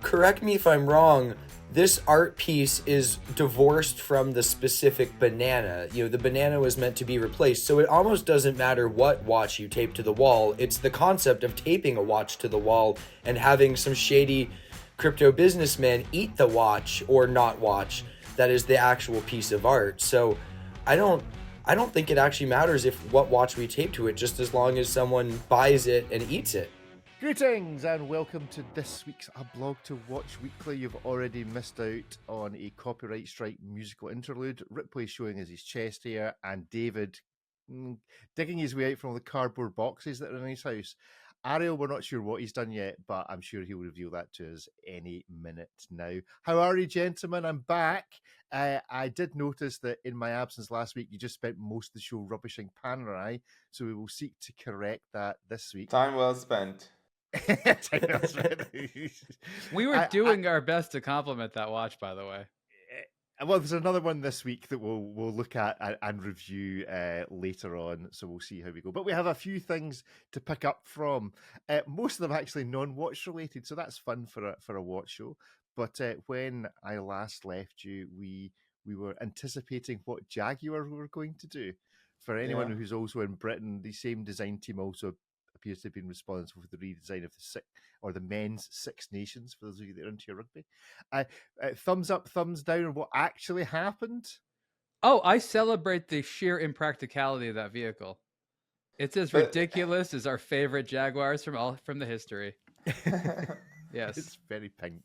correct me if I'm wrong, this art piece is divorced from the specific banana. You know, the banana was meant to be replaced, so it almost doesn't matter what watch you tape to the wall. It's the concept of taping a watch to the wall and having some shady crypto businessman eat the watch or not watch that is the actual piece of art. So I don't think it actually matters if what watch we tape to it, just as long as someone buys it and eats it. Greetings and welcome to this week's aBlogtoWatch Weekly. You've already missed out on a copyright strike musical interlude. Ripley showing us his chest hair and David digging his way out from all the cardboard boxes that are in his house. Ariel, we're not sure what he's done yet, but I'm sure he'll reveal that to us any minute now. How are you, gentlemen? I'm back. I did notice that in my absence last week, you just spent most of the show rubbishing Panerai, so we will seek to correct that this week. Time well spent. We were doing our best to compliment that watch, by the way. Well, there's another one this week that we'll look at and review later on, so we'll see how we go. But we have a few things to pick up from. Most of them actually non-watch related, so that's fun for a watch show. But when I last left you, we were anticipating what Jaguar were going to do. For anyone who's also in Britain, the same design team also appears to have been responsible for the redesign of the men's Six Nations, for those of you that are into your rugby. Thumbs up, thumbs down on what actually happened? Oh, I celebrate the sheer impracticality of that vehicle. It's as ridiculous as our favorite Jaguars from the history. Yes. It's very pink.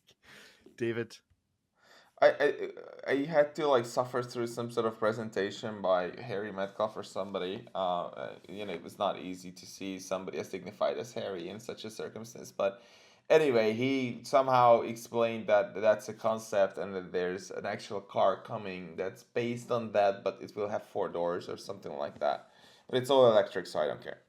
David? I had to suffer through some sort of presentation by Harry Metcalf or somebody. It was not easy to see somebody as dignified as Harry in such a circumstance. But anyway, he somehow explained that that's a concept and that there's an actual car coming that's based on that, but it will have 4 doors or something like that. But it's all electric, so I don't care.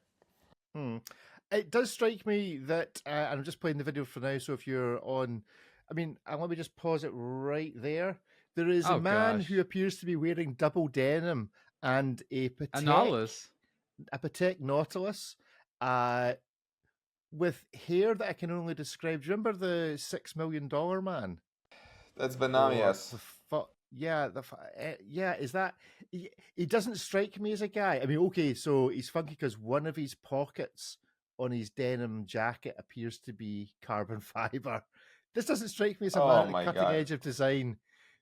It does strike me that, I'm just playing the video for now, so if you're on... let me just pause it right there. There is a man who appears to be wearing double-denim and a Patek Nautilus with hair that I can only describe. Do you remember the $6 million man? That's bananas. Is that... He doesn't strike me as a guy. Okay, so he's funky because one of his pockets on his denim jacket appears to be carbon fiber. This doesn't strike me as a man at the cutting edge of design.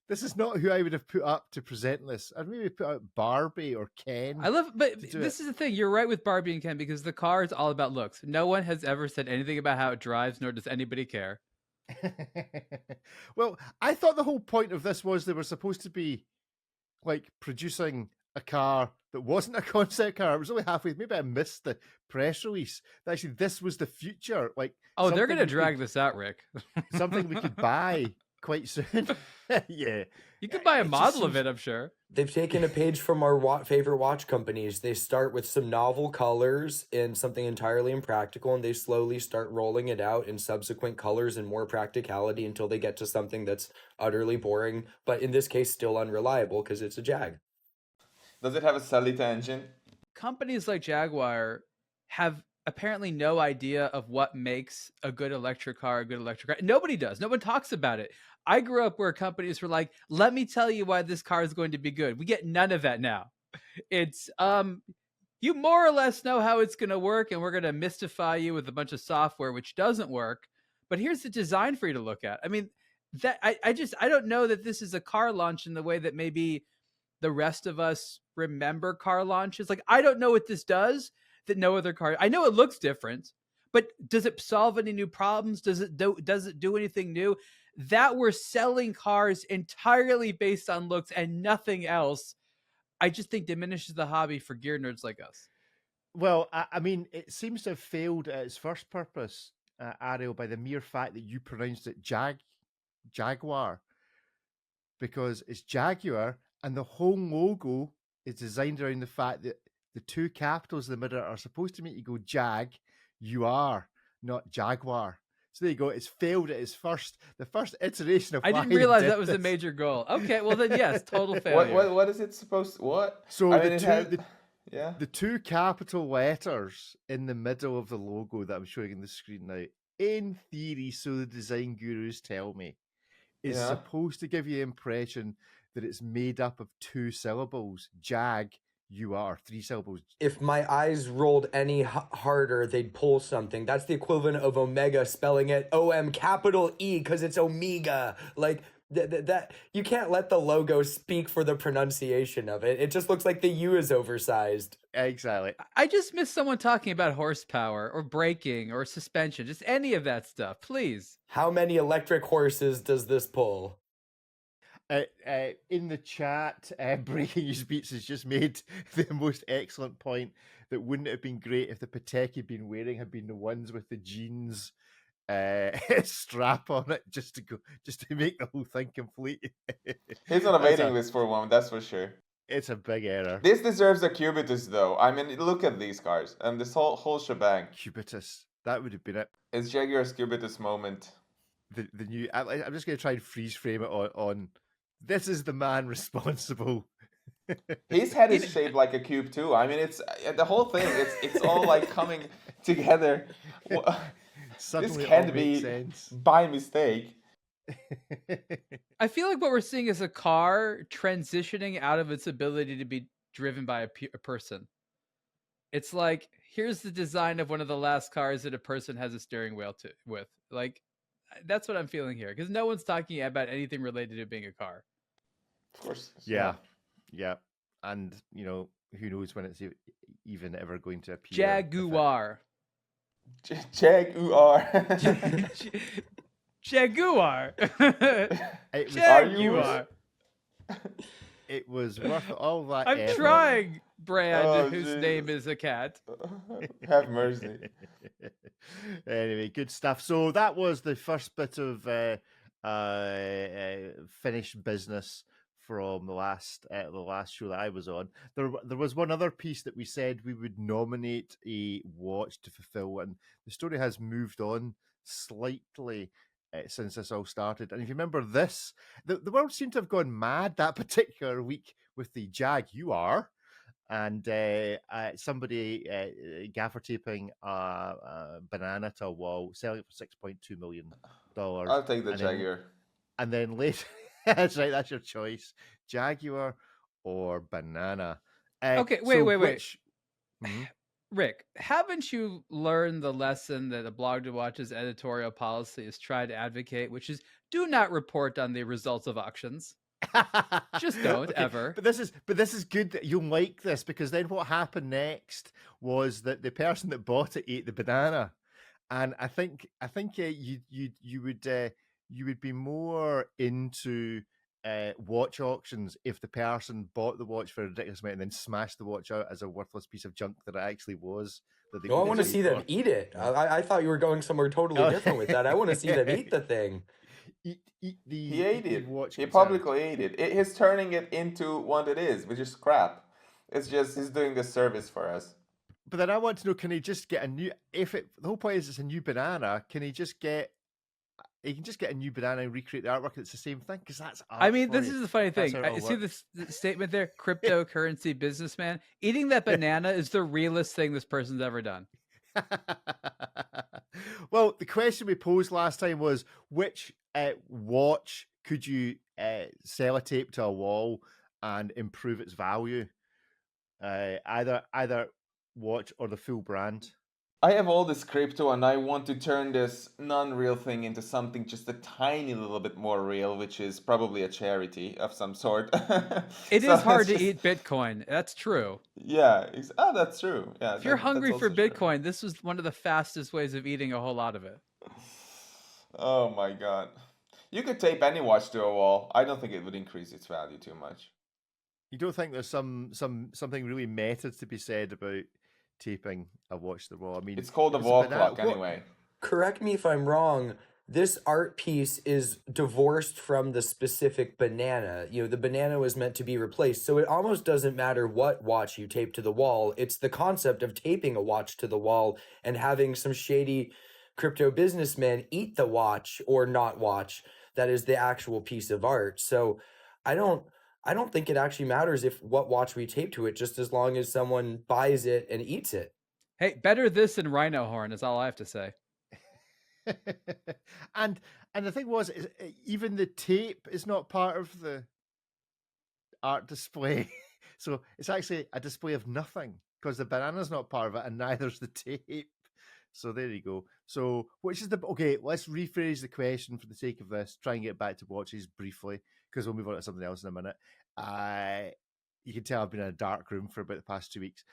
This is not who I would have put up to present this. I'd maybe put out Barbie or Ken. This is the thing. You're right with Barbie and Ken because the car is all about looks. No one has ever said anything about how it drives, nor does anybody care. Well, I thought the whole point of this was they were supposed to be producing a car that wasn't a concept car. It was only halfway. Maybe I missed the press release. Actually, this was the future. They're going to drag this out, Rick. Something we could buy quite soon. Yeah. You could buy a model of it, I'm sure. They've taken a page from our favorite watch companies. They start with some novel colors and something entirely impractical, and they slowly start rolling it out in subsequent colors and more practicality until they get to something that's utterly boring, but in this case still unreliable because it's a Jag. Does it have a Celita engine? Companies like Jaguar have apparently no idea of what makes a good electric car a good electric car. Nobody does. No one talks about it. I grew up where companies were like, let me tell you why this car is going to be good. We get none of that now. It's, you more or less know how it's going to work, and we're going to mystify you with a bunch of software which doesn't work. But here's the design for you to look at. I don't know that this is a car launch in the way that maybe the rest of us remember car launches. I don't know what this does that no other car. I know it looks different, but does it solve any new problems? Does it do anything new? That we're selling cars entirely based on looks and nothing else, I just think diminishes the hobby for gear nerds like us. Well, it seems to have failed at its first purpose, Ariel, by the mere fact that you pronounced it Jaguar, because it's Jaguar, and the whole logo is designed around the fact that the 2 capitals in the middle are supposed to make you go Jag, you are, not Jaguar. So there you go. It's failed at the first iteration of. I didn't realize that was a major goal. Okay, well then yes, total failure. What is it supposed? What? So the 2 capital letters in the middle of the logo that I'm showing on the screen now in theory, so the design gurus tell me, is Yeah. supposed to give you the impression that it's made up of 2 syllables. Jaguar, 3 syllables. If my eyes rolled any harder, they'd pull something. That's the equivalent of Omega spelling it O-M capital E because it's Omega. Like, that you can't let the logo speak for the pronunciation of it. It just looks like the U is oversized. Exactly. I just miss someone talking about horsepower or braking or suspension, just any of that stuff, please. How many electric horses does this pull? In the chat, Breaking News Beats has just made the most excellent point that wouldn't it have been great if the Patek he'd been wearing had been the ones with the jeans strap on it, just to make the whole thing complete. He's on a waiting list for one, that's for sure. It's a big error. This deserves a cubitus, though. I mean, look at these cars and this whole shebang. Cubitus, that would have been it. It's Jaguar's cubitus moment. The new. I'm just going to try and freeze frame it on. This is the man responsible. His head is shaped like a cube too. I mean, it's the whole thing. It's all like coming together. Suddenly This can't all makes be sense. by mistake. I feel like what we're seeing is a car transitioning out of its ability to be driven by a person. It's like, here's the design of one of the last cars that a person has a steering wheel with. Like, that's what I'm feeling here, because no one's talking about anything related to being a car. Of course. Yeah. And, who knows when it's even ever going to appear. Jaguar. Jaguar. Jaguar. It was, Jaguar. It was worth all that I'm effort. trying, Brand, Oh, whose Jesus. name is a cat. Have mercy. Anyway, good stuff. So that was the first bit of finished business from the last show that I was on. There was one other piece that we said we would nominate a watch to fulfill, and the story has moved on slightly since this all started. And if you remember this, the world seemed to have gone mad that particular week with the Jaguar. And somebody gaffer taping a banana to a wall, selling it for $6.2 million. I'll take the Jaguar. And then later, that's right, that's your choice: Jaguar or banana. Okay, wait. Hmm? Rick, haven't you learned the lesson that aBlogtoWatch's editorial policy is try to advocate, which is do not report on the results of auctions? Just don't ever. But this is good that you'll like this, because then what happened next was that the person that bought it ate the banana, and I think you would be more into watch auctions if the person bought the watch for a ridiculous amount and then smashed the watch out as a worthless piece of junk that it actually was. No, I want to see them eat it. I thought you were going somewhere totally different with that. I want to see them eat the thing. He ate it. He publicly ate it. He's turning it into what it is, which is scrap. It's just he's doing this service for us. But then I want to know: can he just get a new? The whole point is it's a new banana. Can he just get? He can just get a new banana and recreate the artwork. It's the same thing, because that's art. I mean, this is the funny thing. I See this statement there, cryptocurrency businessman. Eating that banana is the realest thing this person's ever done. Well, the question we posed last time was, which watch could you sellotape to a wall and improve its value? Either watch or the full brand. I have all this crypto and I want to turn this non-real thing into something just a tiny little bit more real, which is probably a charity of some sort. It is hard to eat Bitcoin. That's true. Yeah. That's true. Yeah. If you're hungry for Bitcoin, this was one of the fastest ways of eating a whole lot of it. Oh my God. You could tape any watch to a wall. I don't think it would increase its value too much. You don't think there's something really meta to be said about taping a watch to the wall? I mean, it's called a wall clock anyway. Correct me if I'm wrong. This art piece is divorced from the specific banana. The banana was meant to be replaced. So it almost doesn't matter what watch you tape to the wall. It's the concept of taping a watch to the wall and having some shady crypto businessman eat the watch or not watch. That is the actual piece of art. So I don't think it actually matters if what watch we tape to it, just as long as someone buys it and eats it. Hey, better this than rhino horn is all I have to say. and the thing was, even the tape is not part of the art display. So it's actually a display of nothing because the banana's not part of it, and neither's the tape. So there you go. So which is okay? Let's rephrase the question for the sake of this. Try and get back to watches briefly because we'll move on to something else in a minute. You can tell I've been in a dark room for about the past 2 weeks.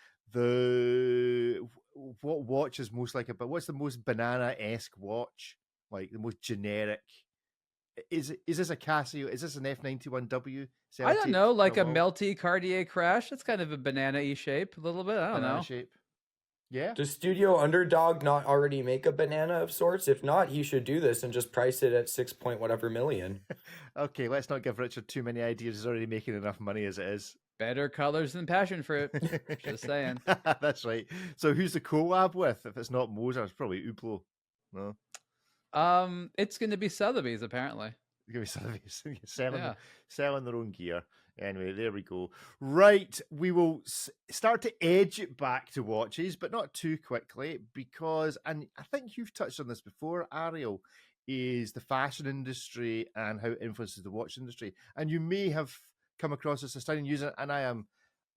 What watch is most like what's the most banana-esque watch? Like the most generic? Is this a Casio? Is this an F91W? I don't know, like a melty Cartier Crash. That's kind of a banana-y shape, a little bit. I don't know. Shape. Yeah. Does Studio Underdog not already make a banana of sorts? If not, he should do this and just price it at 6 point whatever million. Okay, let's not give Richard too many ideas. He's already making enough money as it is. Better colors than passion fruit. Just saying. That's right. So who's the collab with? If it's not Moser, it's probably Hublot. No. It's going to be Sotheby's apparently. It's going to be Sotheby's selling their own gear. Anyway, there we go. Right, we will start to edge it back to watches, but not too quickly because, and I think you've touched on this before, Ariel, is the fashion industry and how it influences the watch industry. And you may have come across this astounding news, and I am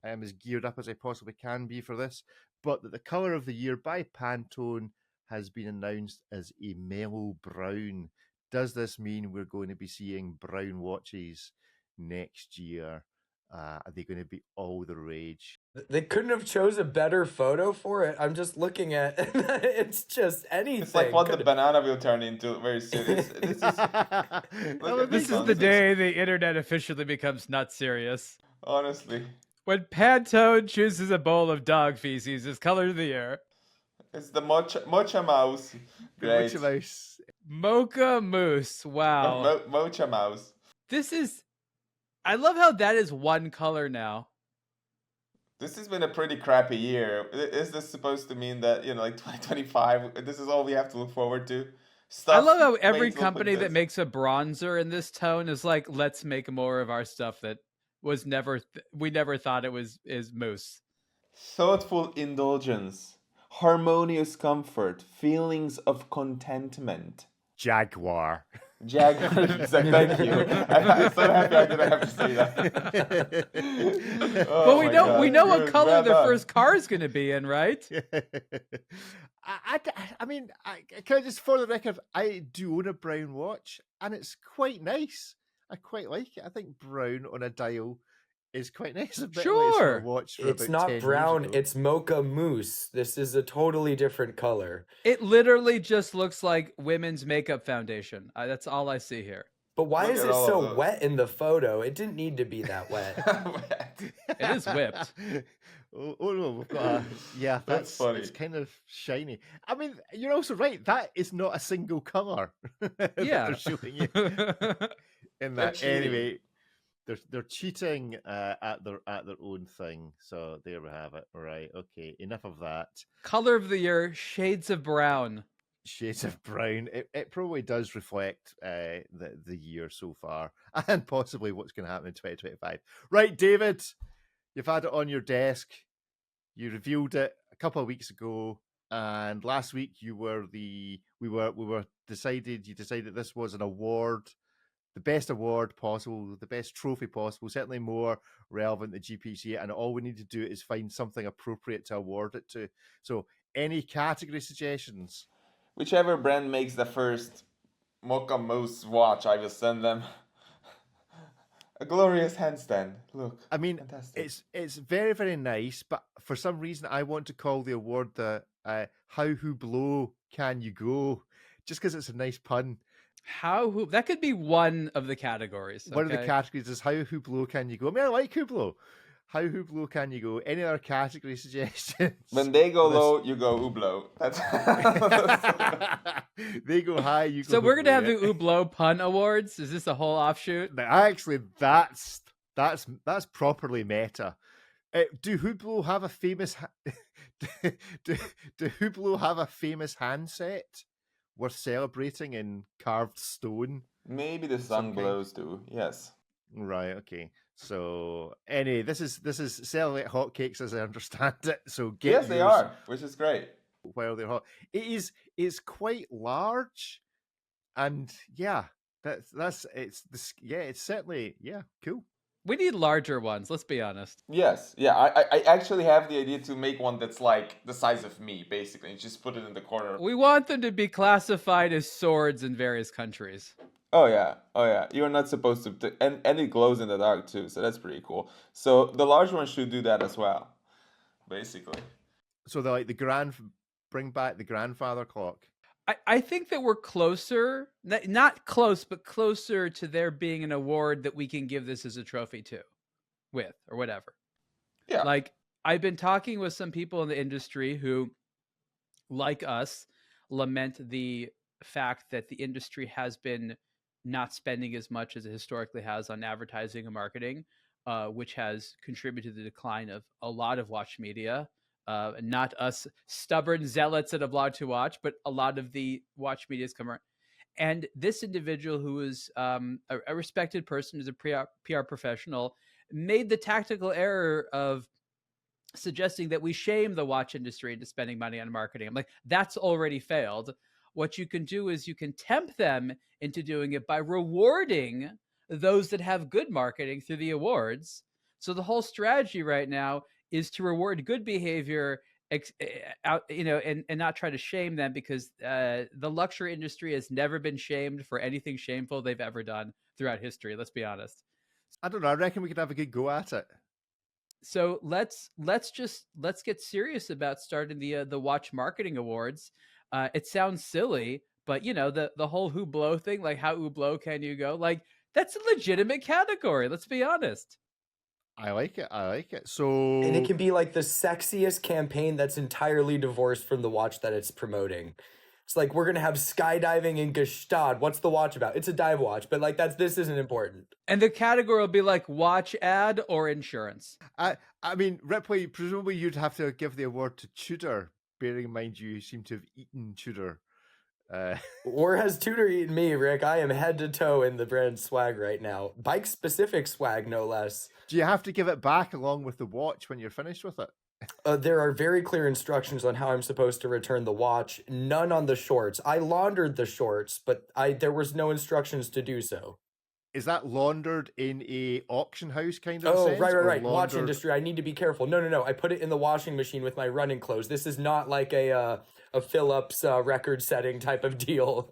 as geared up as I possibly can be for this, but that the colour of the year by Pantone has been announced as a mellow brown. Does this mean we're going to be seeing brown watches next year? Are they going to be all the rage? They couldn't have chose a better photo for it. I'm just looking at it's just anything. It's like what the banana will turn into very soon. This is the day the internet officially becomes not serious. Honestly. When Pantone chooses a bowl of dog feces as color of the year. It's the mocha mouse. Great. Mocha mouse. Mocha mousse. Wow. Mocha mouse. This is... I love how that is one color now. This has been a pretty crappy year. Is this supposed to mean that, like 2025, this is all we have to look forward to? I love how every company that makes a bronzer in this tone is like, let's make more of our stuff that was we never thought is mousse. Thoughtful indulgence, harmonious comfort, feelings of contentment. Jaguar. Jaguar, thank you. I'm so happy I didn't have to say that. Well, we know what color the first car is going to be in, right? I mean, can I just, for the record, I do own a brown watch, and it's quite nice. I quite like it. I think brown on a dial is quite nice. A bit sure. Watch for it's not brown, it's mocha mousse. This is a totally different color. It literally just looks like women's makeup foundation. That's all I see here. But why is it so wet in the photo? It didn't need to be that wet. It is whipped. Oh no, we've got that's funny. It's kind of shiny. I mean, you're also right. That is not a single color. Yeah. They're showing you in that. Anyway, they're cheating at their own thing. So there we have it. All right. Okay. Enough of that. Color of the year: shades of brown. Shades of brown. It probably does reflect the year so far, and possibly what's going to happen in 2025. Right, David, you've had it on your desk. You revealed it a couple of weeks ago, and last week you decided this was an award, the best award possible, the best trophy possible, certainly more relevant to GPC, and all we need to do is find something appropriate to award it to. So, any category suggestions? Whichever brand makes the first Mocha Mousse watch, I will send them a glorious handstand. Look, I mean, fantastic. It's very, very nice, but for some reason I want to call the award the How Hublot Can You Go, just because it's a nice pun. That could be one of the categories. One of the categories is How Hublot Can You Go. I mean, I like Hublot. How Hublot Can You Go? Any other category suggestions? When they go low, you go Hublot. That's they go high, you go. So we're gonna have the Hublot Pun Awards. Is this a whole offshoot? Actually, that's properly meta. Do Hublot have a famous? do Hublot have a famous handset worth celebrating in carved stone? Maybe the sun glows too. Yes. Right. Okay. So, anyway, this is selling like hotcakes as I understand it. So yes, they are, which is great. while they're hot. It's quite large, and it's certainly cool. We need larger ones, let's be honest. Yes, yeah. I actually have the idea to make one that's like the size of me, basically, and just put it in the corner. We want them to be classified as swords in various countries. Oh yeah. You're not supposed to, and it glows in the dark too, so that's pretty cool. So the large one should do that as well, basically. So bring back the grandfather clock. I think that we're closer, not close, but closer to there being an award that we can give this as a trophy to, with, or whatever. Yeah. Like, I've been talking with some people in the industry who, like us, lament the fact that the industry has been not spending as much as it historically has on advertising and marketing, which has contributed to the decline of a lot of watch media. Not us stubborn zealots at aBlogtoWatch, but a lot of the watch media's come around. And this individual, who is a respected person, who's a PR professional, made the tactical error of suggesting that we shame the watch industry into spending money on marketing. I'm like, that's already failed. What you can do is you can tempt them into doing it by rewarding those that have good marketing through the awards. So the whole strategy right now is to reward good behavior, and not try to shame them, because the luxury industry has never been shamed for anything shameful they've ever done throughout history. Let's be honest. I don't know. I reckon we could have a good go at it. So let's get serious about starting the watch marketing awards. It sounds silly, but the whole Hublot thing, like how Hublot can you go? Like, that's a legitimate category. Let's be honest. I like it. So, and it can be like the sexiest campaign that's entirely divorced from the watch that it's promoting. It's like, we're gonna have skydiving in Gstaad. What's the watch about? It's a dive watch, but like this isn't important. And the category will be like watch ad or insurance. I mean, Ripley, presumably you'd have to give the award to Tudor, bearing in mind you seem to have eaten Tudor. Or has Tudor eaten me, Rick? I am head to toe in the brand swag right now. Bike specific swag, no less. Do you have to give it back along with the watch when you're finished with it? There are very clear instructions on how I'm supposed to return the watch. None on the shorts. I laundered the shorts, but there was no instructions to do so. Is that laundered in a auction house kind of sense? Right. Watch industry. I need to be careful. No. I put it in the washing machine with my running clothes. This is not like a Phillips record setting type of deal.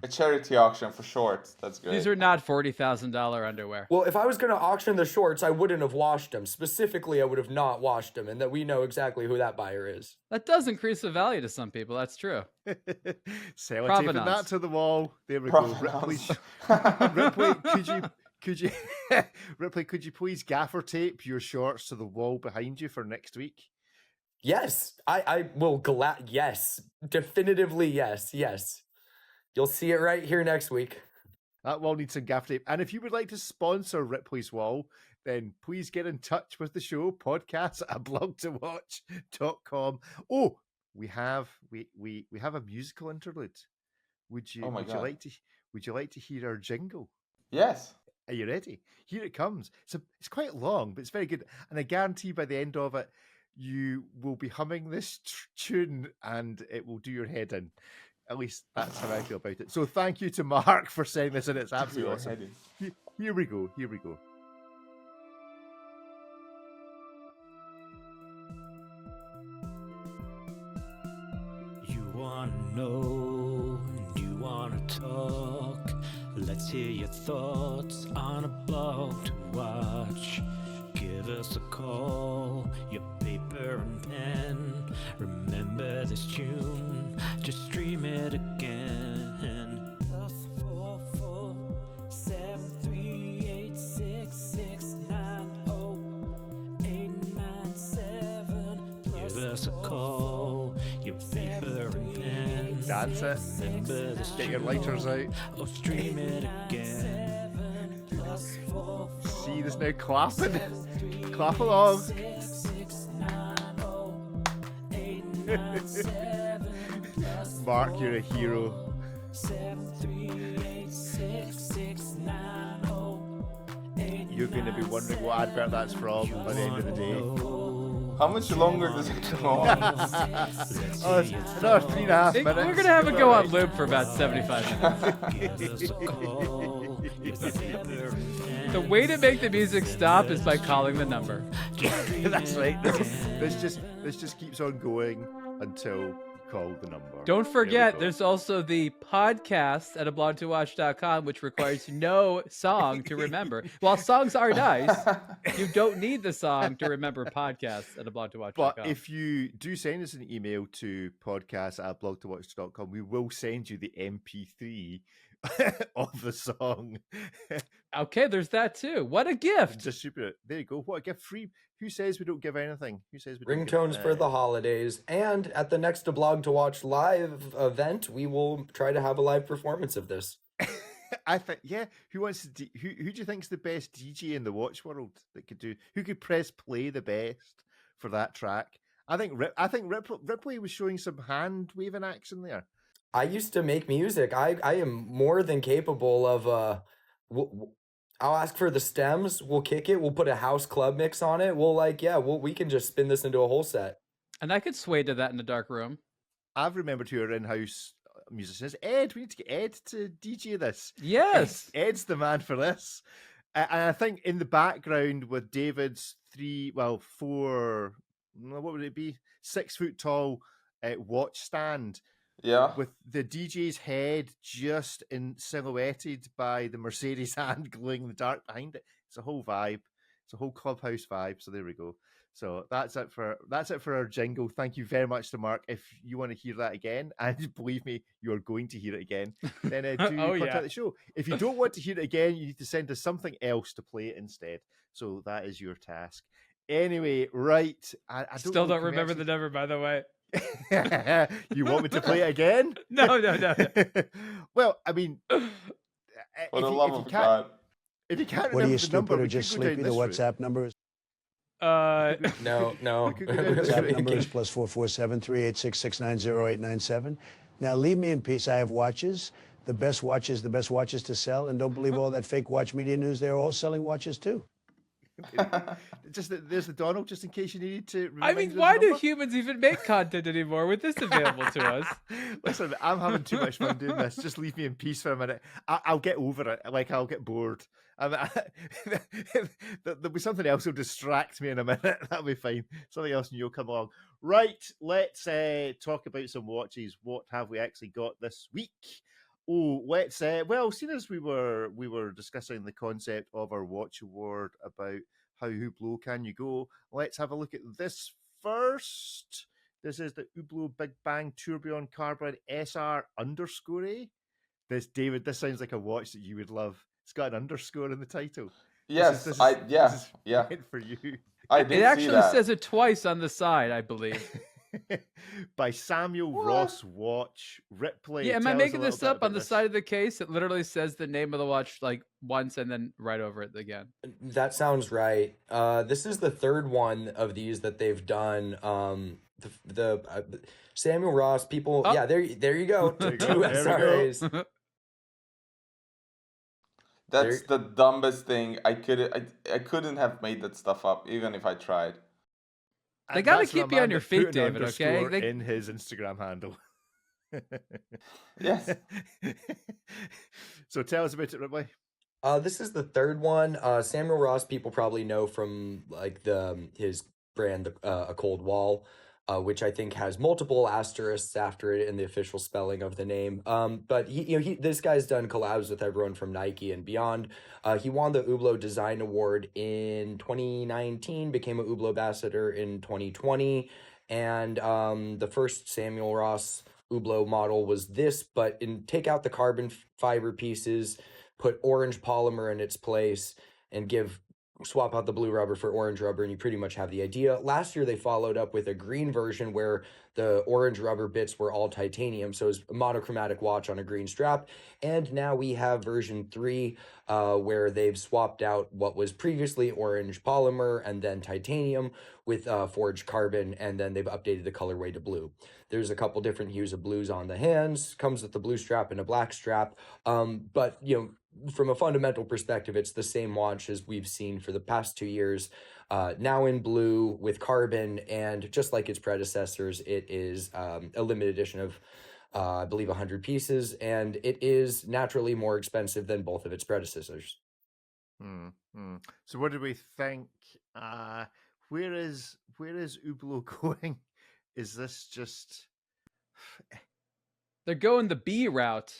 A charity auction for shorts. That's great. These are not $40,000 underwear. Well, if I was going to auction the shorts, I wouldn't have washed them. Specifically, I would have not washed them, and that we know exactly who that buyer is. That does increase the value to some people. That's true. Sellotaping that to the wall. There we go. Ripley, Ripley, could you please gaffer tape your shorts to the wall behind you for next week? Yes, I will. Yes, definitively yes. You'll see it right here next week. That wall needs some gaff tape. And if you would like to sponsor Ripley's wall, then please get in touch with the show, podcast at aBlogtoWatch.com. Oh, we have a musical interlude. Would you like to hear our jingle? Yes. Are you ready? Here it comes. It's quite long, but it's very good. And I guarantee by the end of it, you will be humming this tune and it will do your head in. At least that's how I feel about it. So thank you to Mark for saying this, and it's absolutely awesome. Here we go. You want to know, you want to talk. Let's hear your thoughts on a blog to watch. Give us a call, your paper and pen. Remember this tune, just stream it again. +44 7386690 897. Give us a call, your paper and pen. Dance it. Remember this Get your lighters out. Oh, stream it again. See this now clapping. Clap along. Mark, you're a hero. You're going to be wondering what advert that's from by the end of the day. How much longer does it go on? Oh, it's another 3.5 minutes. We're gonna have it go on loop for about 75 minutes. The way to make the music stop is by calling the number. That's right. This just keeps on going until you call the number. Don't There we forget, go. there's also the podcast at aBlogtoWatch.com, which requires no song to remember. While songs are nice, you don't need the song to remember podcasts at aBlogtoWatch.com. But if you do send us an email to podcast@blogtowatch.com, we will send you the MP3 of the song. Okay, there's that too. What a gift! Distribute it. There you go. What a gift. Free. Who says we don't give anything? Who says we don't give, Ringtones for the holidays. And at the next Blog to Watch live event, we will try to have a live performance of this. I think, yeah. Who wants to? Who do you think's the best DJ in the watch world that could do? Who could press play the best for that track? I think Ripley was showing some hand waving action there. I used to make music. I am more than capable of I'll ask for the stems, we'll kick it, we'll put a house club mix on it. We can just spin this into a whole set. And I could sway to that in a dark room. I've remembered who are in-house musicians. Ed, we need to get Ed to DJ this. Yes. Ed's the man for this. And I think in the background with David's 4, what would it be? 6 foot tall watch stand. Yeah. With the DJ's head just silhouetted by the Mercedes hand glowing in the dark behind it. It's a whole vibe. It's a whole clubhouse vibe. So there we go. So that's it for our jingle. Thank you very much to Mark. If you want to hear that again, and believe me, you are going to hear it again, then do contact the show. If you don't want to hear it again, you need to send us something else to play it instead. So that is your task. Anyway, right. I Still don't remember the number, by the way. You want me to play it again? No. Well, I mean, For the love of God. If you can't What are remember you, the number, stupid, or we just could go down sleepy? The this route. WhatsApp number is No. We could go down this WhatsApp route number again. is +447-386-690-897. Now leave me in peace. I have watches, the best watches to sell, and don't believe all that fake watch media news. They're all selling watches too. There's the Donald, just in case you needed to. I mean, why do humans even make content anymore with this available to us? Listen, I'm having too much fun doing this. Just leave me in peace for a minute. I'll get over it. I'll get bored. There'll be something else that'll distract me in a minute. That'll be fine. Something else, and you'll come along. Right, let's talk about some watches. What have we actually got this week? Oh, let's seeing as we were discussing the concept of our watch award about how Hublot can you go, let's have a look at this first. This is the Hublot Big Bang Tourbillon Carbide SR Underscore. This sounds like a watch that you would love. It's got an underscore in the title. Yes, this is meant for you. I did It actually see that. says it twice on the side, I believe. By Samuel Ross Watch, Ripley. Yeah, am I Tell us a making little this bit up about on the this. side of the case? It literally says the name of the watch like once and then right over it again. That sounds right. This is the third one of these that they've done. The Samuel Ross people. Oh. Yeah, there you go. There you Two go. There we go. SRAs. That's the dumbest thing. I couldn't have made that stuff up, even if I tried. They And gotta that's keep from a you on man your that feet, put an David, okay? underscore in his Instagram handle. Yes. So tell us about it, Ripley. This is the third one. Samuel Ross people probably know from like his brand, A Cold Wall, which I think has multiple asterisks after it in the official spelling of the name. But this guy's done collabs with everyone from Nike and beyond. He won the Hublot Design Award in 2019, became a Hublot ambassador in 2020, and the first Samuel Ross Hublot model was this, but take out the carbon fiber pieces, put orange polymer in its place, and swap out the blue rubber for orange rubber, and you pretty much have the idea. Last year, they followed up with a green version where the orange rubber bits were all titanium, so it's a monochromatic watch on a green strap. And now we have version 3, where they've swapped out what was previously orange polymer and then titanium with forged carbon, and then they've updated the colorway to blue. There's a couple different hues of blues on the hands, comes with the blue strap and a black strap, but from a fundamental perspective, it's the same watch as we've seen for the past 2 years. now in blue with carbon, and just like its predecessors, it is a limited edition of I believe 100 pieces, and it is naturally more expensive than both of its predecessors. So what do we think? Where is Hublot going? Is this just? They're going the B route.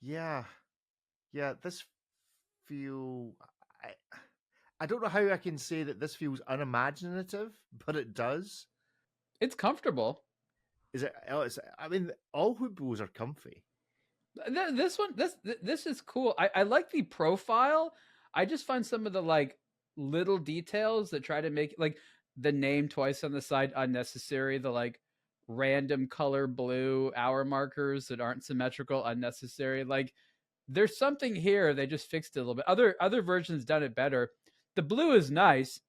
Yeah. This feel. I don't know how I can say that this feels unimaginative, but it does. It's comfortable. Is it? I mean, all Hublots are comfy. This is cool. I like the profile. I just find some of the like little details that try to make like the name twice on the side unnecessary. The like random color blue hour markers that aren't symmetrical unnecessary. Like there's something here. They just fixed it a little bit. Other versions done it better. The blue is nice.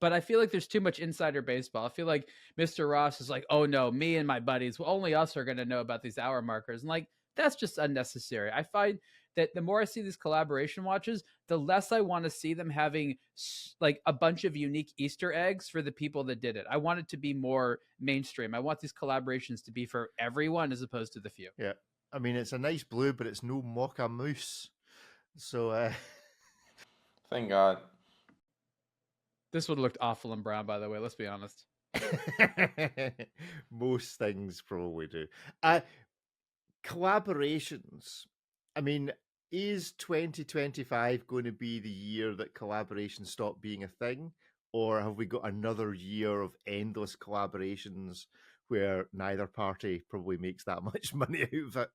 But I feel like there's too much insider baseball. I feel like Mr. Ross is like, oh no, me and my buddies, only us are going to know about these hour markers. And like, that's just unnecessary. I find that the more I see these collaboration watches, the less I want to see them having like a bunch of unique Easter eggs for the people that did it. I want it to be more mainstream. I want these collaborations to be for everyone as opposed to the few. Yeah. I mean, it's a nice blue, but it's no mocha mousse. So, Thank God. This would have looked awful in brown, by the way. Let's be honest. Most things probably do. Collaborations. I mean, is 2025 going to be the year that collaborations stop being a thing? Or have we got another year of endless collaborations where neither party probably makes that much money out of it?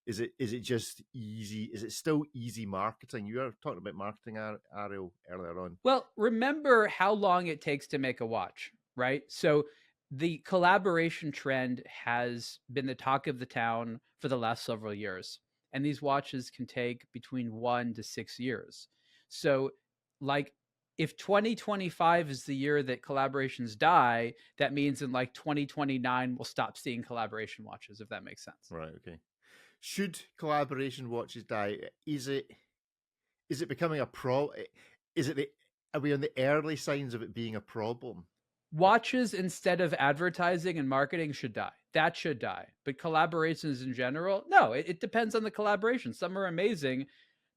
Is it just easy? Is it still easy marketing? You were talking about marketing, Ariel, earlier on. Well, remember how long it takes to make a watch, right? So the collaboration trend has been the talk of the town for the last several years. And these watches can take between 1 to 6 years. So like if 2025 is the year that collaborations die, that means in like 2029 we'll stop seeing collaboration watches, if that makes sense. Right, okay. Should collaboration watches die? Is it becoming a problem? Are we on the early signs of it being a problem? Watches instead of advertising and marketing should die. That should die. But collaborations in general, no, it depends on the collaboration. Some are amazing.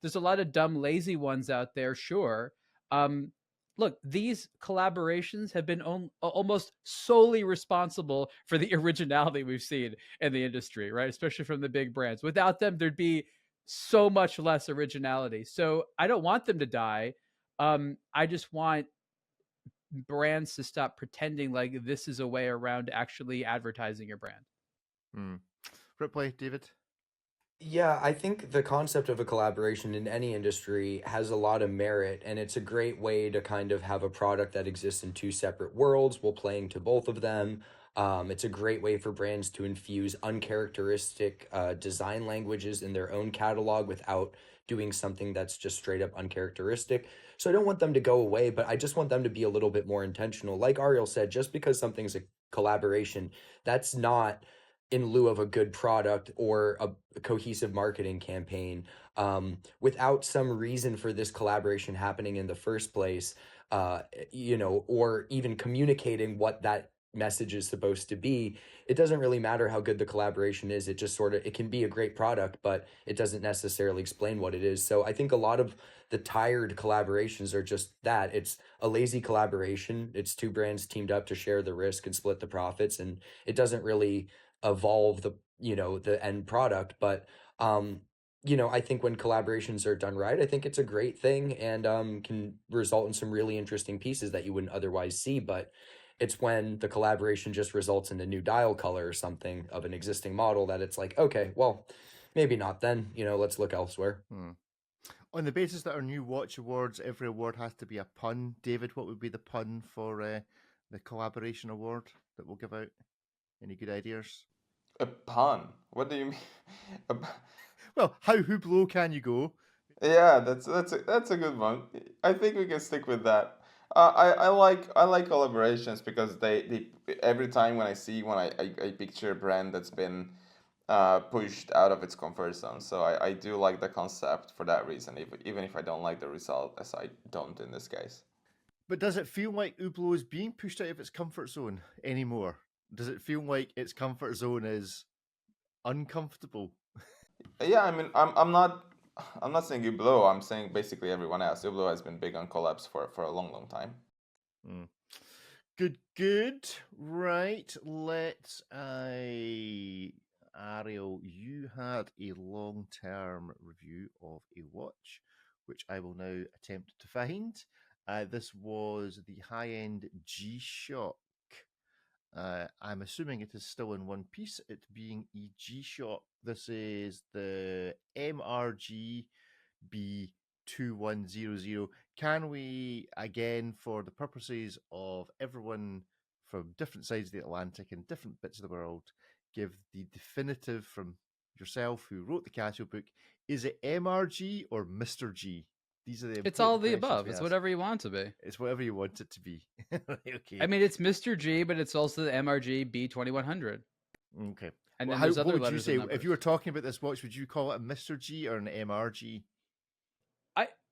There's a lot of dumb, lazy ones out there, sure. Look, these collaborations have been almost solely responsible for the originality we've seen in the industry, right? Especially from the big brands. Without them, there'd be so much less originality. So I don't want them to die. I just want brands to stop pretending like this is a way around actually advertising your brand. Ripley, David? Yeah, I think the concept of a collaboration in any industry has a lot of merit, and it's a great way to kind of have a product that exists in two separate worlds while playing to both of them. It's a great way for brands to infuse uncharacteristic design languages in their own catalog without doing something that's just straight up uncharacteristic. So I don't want them to go away, but I just want them to be a little bit more intentional. Like Ariel said, just because something's a collaboration, that's not in lieu of a good product or a cohesive marketing campaign. Without some reason for this collaboration happening in the first place, or even communicating what that message is supposed to be, it doesn't really matter how good the collaboration is. It just it can be a great product, but it doesn't necessarily explain what it is. So I think a lot of the tired collaborations are just that. It's a lazy collaboration. It's two brands teamed up to share the risk and split the profits, and it doesn't really evolve the end product. But I think when collaborations are done right, I think it's a great thing and can result in some really interesting pieces that you wouldn't otherwise see. But it's when the collaboration just results in a new dial color or something of an existing model that it's like, okay, well, maybe not then, let's look elsewhere. On the basis that our new watch awards, every award has to be a pun. David, what would be the pun for the collaboration award that we'll give out? Any good ideas? A pun? What do you mean? Well, how Hublot can you go? Yeah, that's a good one. I think we can stick with that. I like collaborations because they every time when I picture a brand that's been pushed out of its comfort zone. So I do like the concept for that reason, even if I don't like the result, as I don't in this case. But does it feel like Hublot is being pushed out of its comfort zone anymore? Does it feel like its comfort zone is uncomfortable? Yeah, I mean, I'm not saying Hublot. I'm saying basically everyone else. Hublot has been big on collabs for a long time. Mm. Good. Right. Let's. Ariel, you had a long-term review of a watch, which I will now attempt to find. This was the high-end G-Shock. I'm assuming it is still in one piece, it being a G-Shock. This is the MRG B2100. Can we, again, for the purposes of everyone from different sides of the Atlantic and different bits of the world, give the definitive from yourself who wrote the Casio book? Is it MRG or Mr. G? These are the It's all of the important questions above. we It's ask. whatever you want it to be. It's whatever you want it to be. Okay. I mean, it's Mr. G, but it's also the MRG B2100. Okay. And Well, then there's what other would you letters say and if numbers. you were talking about this watch? Would you call it a Mr. G or an MRG?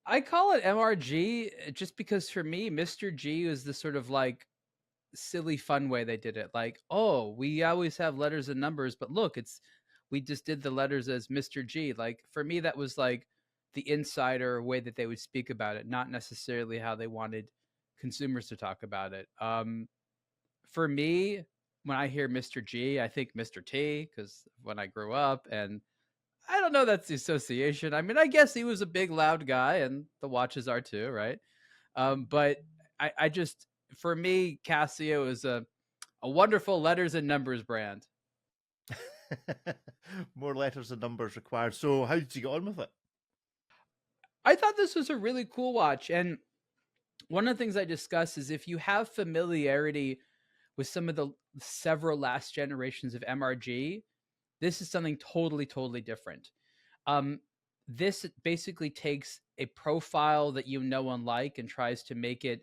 I call it MRG just because for me, Mr. G is the sort of like silly fun way they did it. Like, oh, we always have letters and numbers, but look, we just did the letters as Mr. G. Like for me, that was like the insider way that they would speak about it, not necessarily how they wanted consumers to talk about it. For me, when I hear Mr. G, I think Mr. T because when I grew up, and I don't know that's the association. I mean, I guess he was a big, loud guy, and the watches are too, right? But I just, for me, Casio is a wonderful letters and numbers brand. More letters and numbers required. So, how did you get on with it? I thought this was a really cool watch, and one of the things I discussed is if you have familiarity with some of the several last generations of MRG, this is something totally different. This basically takes a profile that you know and like and tries to make it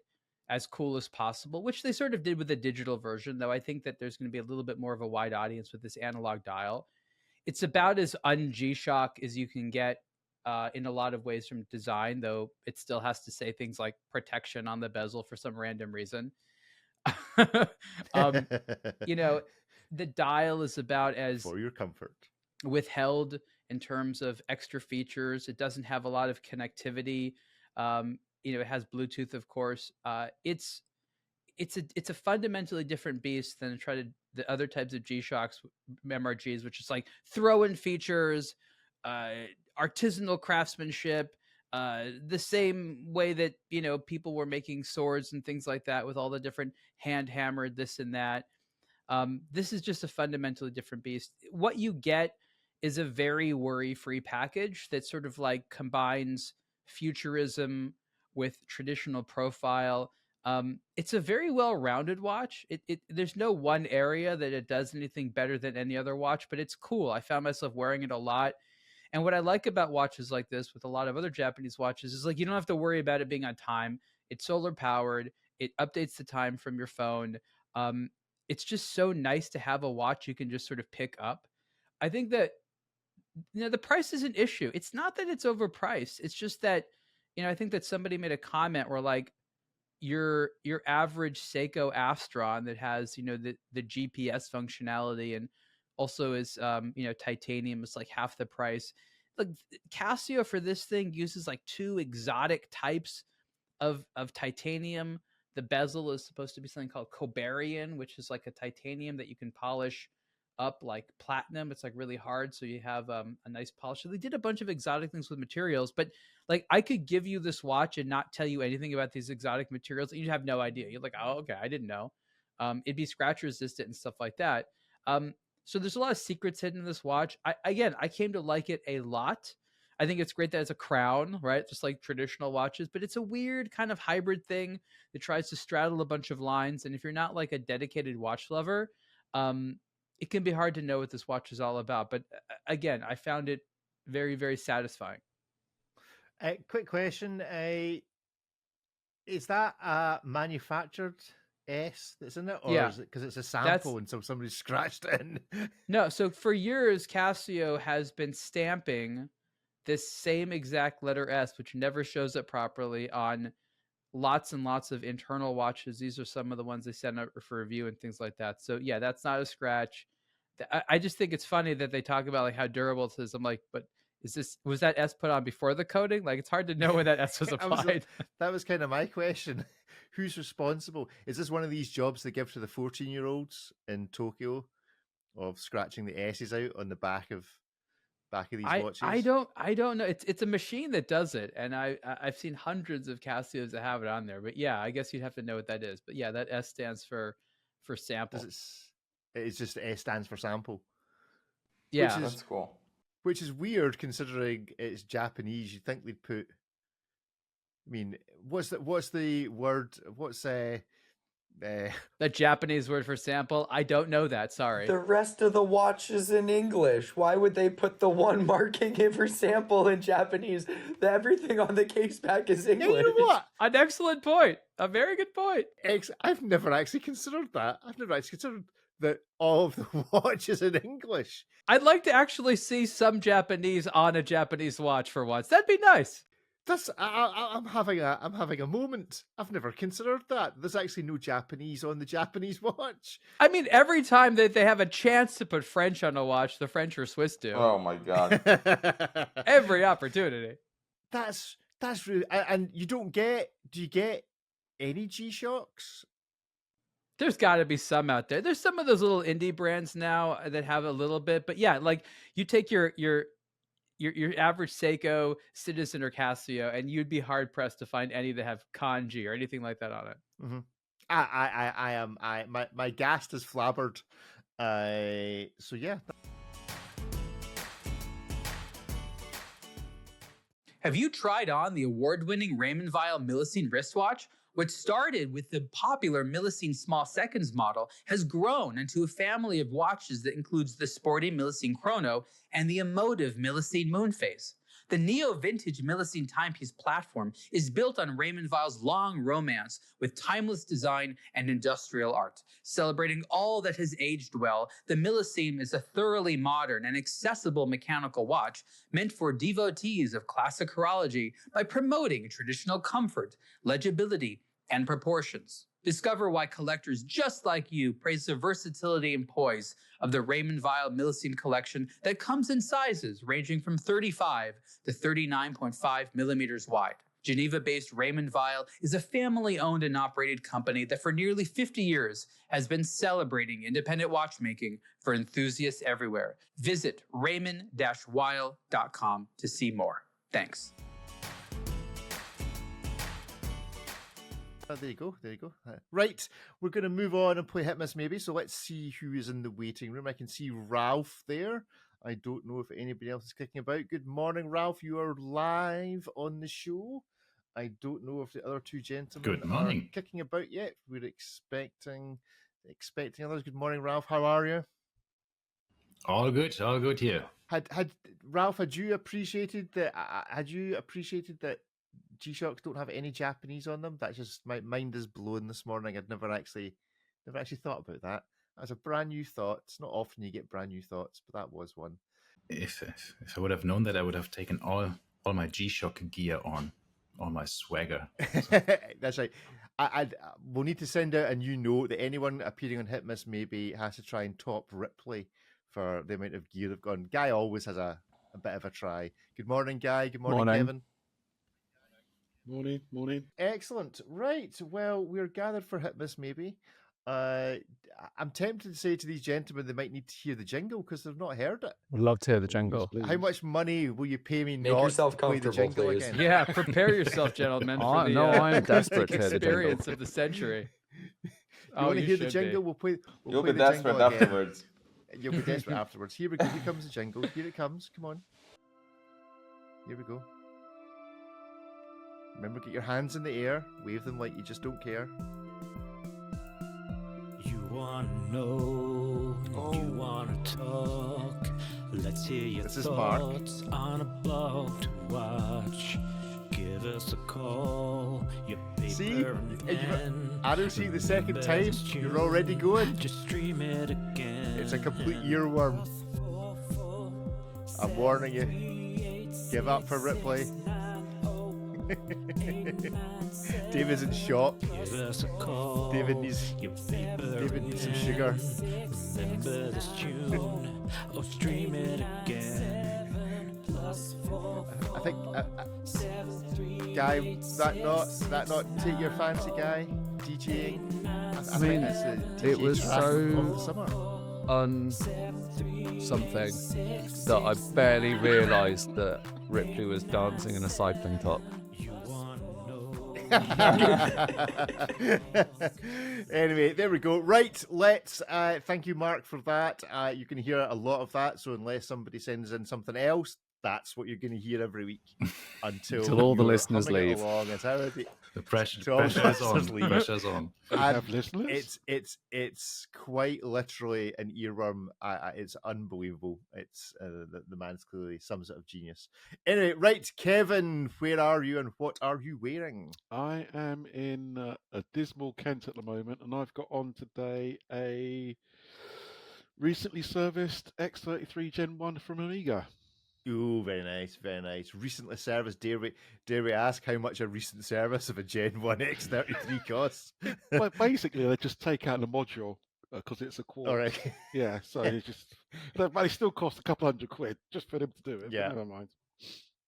as cool as possible, which they sort of did with the digital version, though I think that there's going to be a little bit more of a wide audience with this analog dial. It's about as un-G-Shock as you can get in a lot of ways from design, though it still has to say things like protection on the bezel for some random reason. You know, the dial is about as For your comfort. withheld in terms of extra features. It doesn't have a lot of connectivity. It has Bluetooth, of course. It's a fundamentally different beast than the other types of G-Shocks, MRGs, which is like throw in features, artisanal craftsmanship, the same way that people were making swords and things like that with all the different hand hammered this and that. This is just a fundamentally different beast. What you get is a very worry-free package that sort of like combines futurism with traditional profile. It's a very well-rounded watch. There's no one area that it does anything better than any other watch, but it's cool. I found myself wearing it a lot. And what I like about watches like this with a lot of other Japanese watches is like you don't have to worry about it being on time. It's solar powered. It updates the time from your phone. It's just so nice to have a watch you can just sort of pick up. I think that the price is an issue. It's not that it's overpriced. It's just that I think that somebody made a comment where like your average Seiko Astron that has the GPS functionality and also is titanium is like half the price. Like Casio for this thing uses like two exotic types of titanium. The bezel is supposed to be something called Cobarian, which is like a titanium that you can polish up like platinum. It's like really hard, so you have a nice polish. So they did a bunch of exotic things with materials, but like I could give you this watch and not tell you anything about these exotic materials. You'd have no idea. You're like, oh, okay, I didn't know. It'd be scratch resistant and stuff like that. So there's a lot of secrets hidden in this watch. I came to like it a lot. I think it's great that it's a crown, right? Just like traditional watches, but it's a weird kind of hybrid thing that tries to straddle a bunch of lines. And if you're not like a dedicated watch lover, it can be hard to know what this watch is all about. But again, I found it very satisfying. Quick question. Is that a manufactured S that's in it? Or Yeah. is it because it's a sample and so somebody scratched it in? No, so for years, Casio has been stamping this same exact letter S, which never shows up properly on lots and lots of internal watches. These are some of the ones they send out for review and things like that. So yeah, that's not a scratch. I just think it's funny that they talk about like how durable it is. I'm like, but was that S put on before the coating? Like, it's hard to know when that S was applied. That was kind of my question. Who's responsible? Is this one of these jobs they give to the 14-year-olds in Tokyo of scratching the S's out on the back of these watches? I don't know. It's a machine that does it, and I've seen hundreds of Casios that have it on there. But yeah, I guess you'd have to know what that is. But yeah, that S stands for sample. It's just S stands for sample. Yeah, that's cool. Which is weird considering it's Japanese. You'd think they'd put. I mean, what's the word? What's the Japanese word for sample? I don't know that. Sorry. The rest of the watch is in English. Why would they put the one marking it for sample in Japanese? Everything on the case back is English. Yeah, you know what? An excellent point. A very good point. I've never actually considered that. I've never actually considered that all of the watch is in English. I'd like to actually see some Japanese on a Japanese watch for once. That'd be nice. I'm having a moment. I've never considered that. There's actually no Japanese on the Japanese watch. I mean, every time that they have a chance to put French on a watch, the French or Swiss do. Oh my god! Every opportunity. That's really, and you don't get. Do you get any G-Shocks? There's got to be some out there. There's some of those little indie brands now that have a little bit, but yeah, like you take your average Seiko, Citizen, or Casio, and you'd be hard pressed to find any that have kanji or anything like that on it. Mm-hmm. My gast is flabbered. So yeah. Have you tried on the award-winning Raymond Weil Millicene wristwatch? What started with the popular Millicene Small Seconds model has grown into a family of watches that includes the sporty Millicene Chrono and the emotive Millicene Moonface. The neo-vintage Millicene timepiece platform is built on Raymond Weil's long romance with timeless design and industrial art. Celebrating all that has aged well, the Millicene is a thoroughly modern and accessible mechanical watch meant for devotees of classic horology by promoting traditional comfort, legibility, and proportions. Discover why collectors just like you praise the versatility and poise of the Raymond Weil Millicene collection that comes in sizes ranging from 35 to 39.5 millimeters wide. Geneva-based Raymond Weil is a family-owned and operated company that for nearly 50 years has been celebrating independent watchmaking for enthusiasts everywhere. Visit raymond-weil.com to see more. Thanks. There you go. Right, we're going to move on and play Hit Miss Maybe. So let's see who is in the waiting room. I can see Ralph there. I don't know if anybody else is kicking about. Good morning, Ralph. You are live on the show. I don't know if the other two gentlemen are kicking about yet. We're expecting others. Good morning, Ralph. How are you? All good here. Ralph, had you appreciated that G-Shocks don't have any Japanese on them? That's just, my mind is blown this morning. I'd never actually thought about that. That's a brand new thought. It's not often you get brand new thoughts, but that was one. If I would have known that, I would have taken all my G-Shock gear on, all my swagger. So. That's right. We'll need to send out a new note that anyone appearing on Hit Miss Maybe has to try and top Ripley for the amount of gear they've got. Guy always has a bit of a try. Good morning, Guy. Good morning. Kevin. Morning. Excellent. Right. Well, we're gathered for Hit Miss Maybe. I'm tempted to say to these gentlemen they might need to hear the jingle because they've not heard it. I'd love to hear the jingle. How much money will you pay me Make not yourself to play the comfortable, jingle please. again? Yeah, prepare yourself, gentlemen, for the I'm desperate to hear the jingle. experience of the century. You want to hear the jingle? Be. We'll play. You'll play be the desperate jingle again. afterwards. You'll be desperate afterwards. Here we go. Here comes the jingle. Here it comes. Come on. Here we go. Remember, get your hands in the air. Wave them like you just don't care. You wanna know, you wanna talk. Let's hear your This is Mark. thoughts on a blog to watch. Give us a call. Your paper See? and And pen. I don't see the second Bells time. tune. You're already going. Just stream it again. It's a complete earworm. I'm warning you. Give up for Ripley. David's in shock. Give us a call. David needs some sugar. Remember this tune or stream it again. I think, Guy, that not take your fancy, Guy? DJing? I mean, that's a it DJ was track of the so summer. something that I barely realised that Ripley was dancing in a cycling top. Anyway, there we go. Right, let's thank you, Mark, for that. You can hear a lot of that, so unless somebody sends in something else, that's what you're going to hear every week until all the you're listeners humming it leave. along. It's how it- The pressure, So all the pressure's on. listeners leave. Pressure's on. We And have listeners. it's quite literally an earworm. It's unbelievable. It's the man's clearly some sort of genius. Anyway, right, Kevin, where are you and what are you wearing? I am in a dismal Kent at the moment, and I've got on today a recently serviced X33 Gen 1 from Amiga. Oh, very nice, very nice. Recently serviced. Dare we ask how much a recent service of a Gen 1 X33 costs? Well, basically, they just take out the module because it's a quad. All right. Yeah, so it's just, but they still cost a couple £100 just for them to do it. Yeah. But never mind.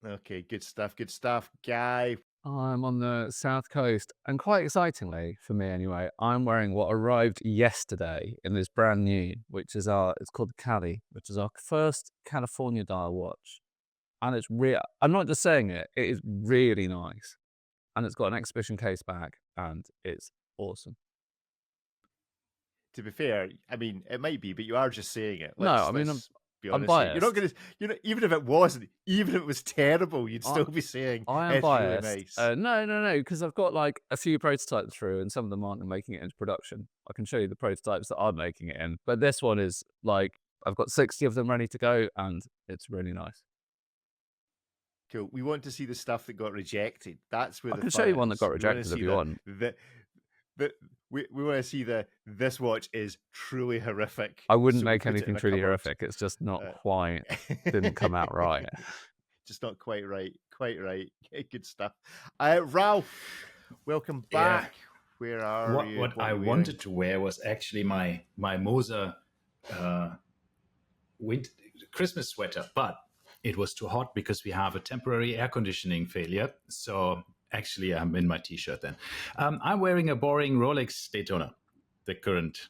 Okay, good stuff, good stuff. Guy, I'm on the south coast, and quite excitingly for me anyway, I'm wearing what arrived yesterday in this brand new, which is it's called the Cali, which is our first California dial watch, and it's real. I'm not just saying it; it is really nice, and it's got an exhibition case back, and it's awesome. to be fair, I mean, it might be, but you are just saying it. No, I mean, let's be I'm honest here. You're not biased. going to, even if it wasn't, even if it was terrible, you'd still be saying I am it's biased. really nice. No, because I've got like a few prototypes through, and some of them aren't making it into production. I can show you the prototypes that are making it in, but this one is like I've got 60 of them ready to go, and it's really nice. Cool. We want to see the stuff that got rejected. That's where I the can fun show you one that is. got We wanna rejected if see you want. We want to see this watch is truly horrific. I wouldn't so we make put it anything in a truly cupboard. horrific. It's just not Uh, quite didn't come out right. Just not quite right. Quite right. Good stuff. Ralph, welcome Yeah. back. Where are you? What are I you wearing? wanted to wear was actually my Moser Christmas sweater, but it was too hot because we have a temporary air conditioning failure. So actually, I'm in my t-shirt then. I'm wearing a boring Rolex Daytona, the current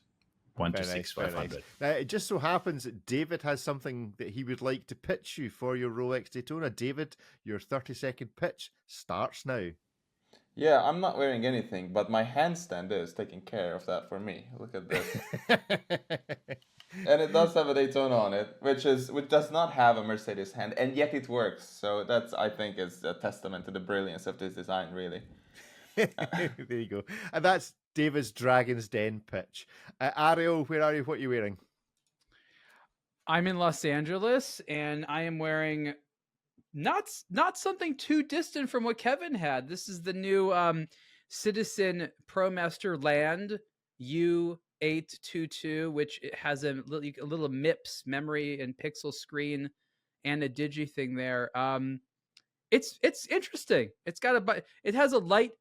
126-500. Now, it just so happens that David has something that he would like to pitch you for your Rolex Daytona. David, your 30-second pitch starts now. Yeah, I'm not wearing anything, but my handstand is taking care of that for me. Look at this. And it does have a Daytona on it, which does not have a Mercedes hand, and yet it works. So that's, I think, is a testament to the brilliance of this design, really. There you go. And that's David's Dragon's Den pitch. Ariel, where are you? What are you wearing? I'm in Los Angeles, and I am wearing not something too distant from what Kevin had. This is the new Citizen ProMaster Land U822, which it has a little MIPS memory and pixel screen and a digi thing there. It's interesting. It has a light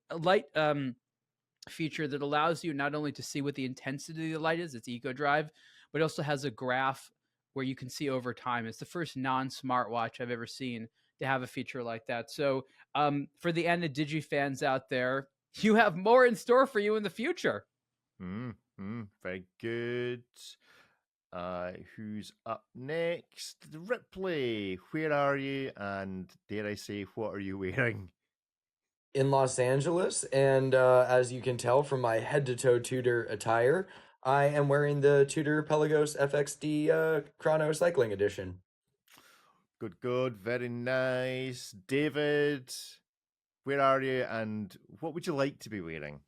feature that allows you not only to see what the intensity of the light is, it's Eco Drive, but it also has a graph where you can see over time. It's the first non-smartwatch I've ever seen to have a feature like that. So for the Anna Digi fans out there, you have more in store for you in the future. Very good. Who's up next? Ripley, where are you? And dare I say, what are you wearing? In Los Angeles, and as you can tell from my head-to-toe Tudor attire, I am wearing the Tudor Pelagos FXD Chrono Cycling Edition. Good, very nice. David, where are you? And what would you like to be wearing?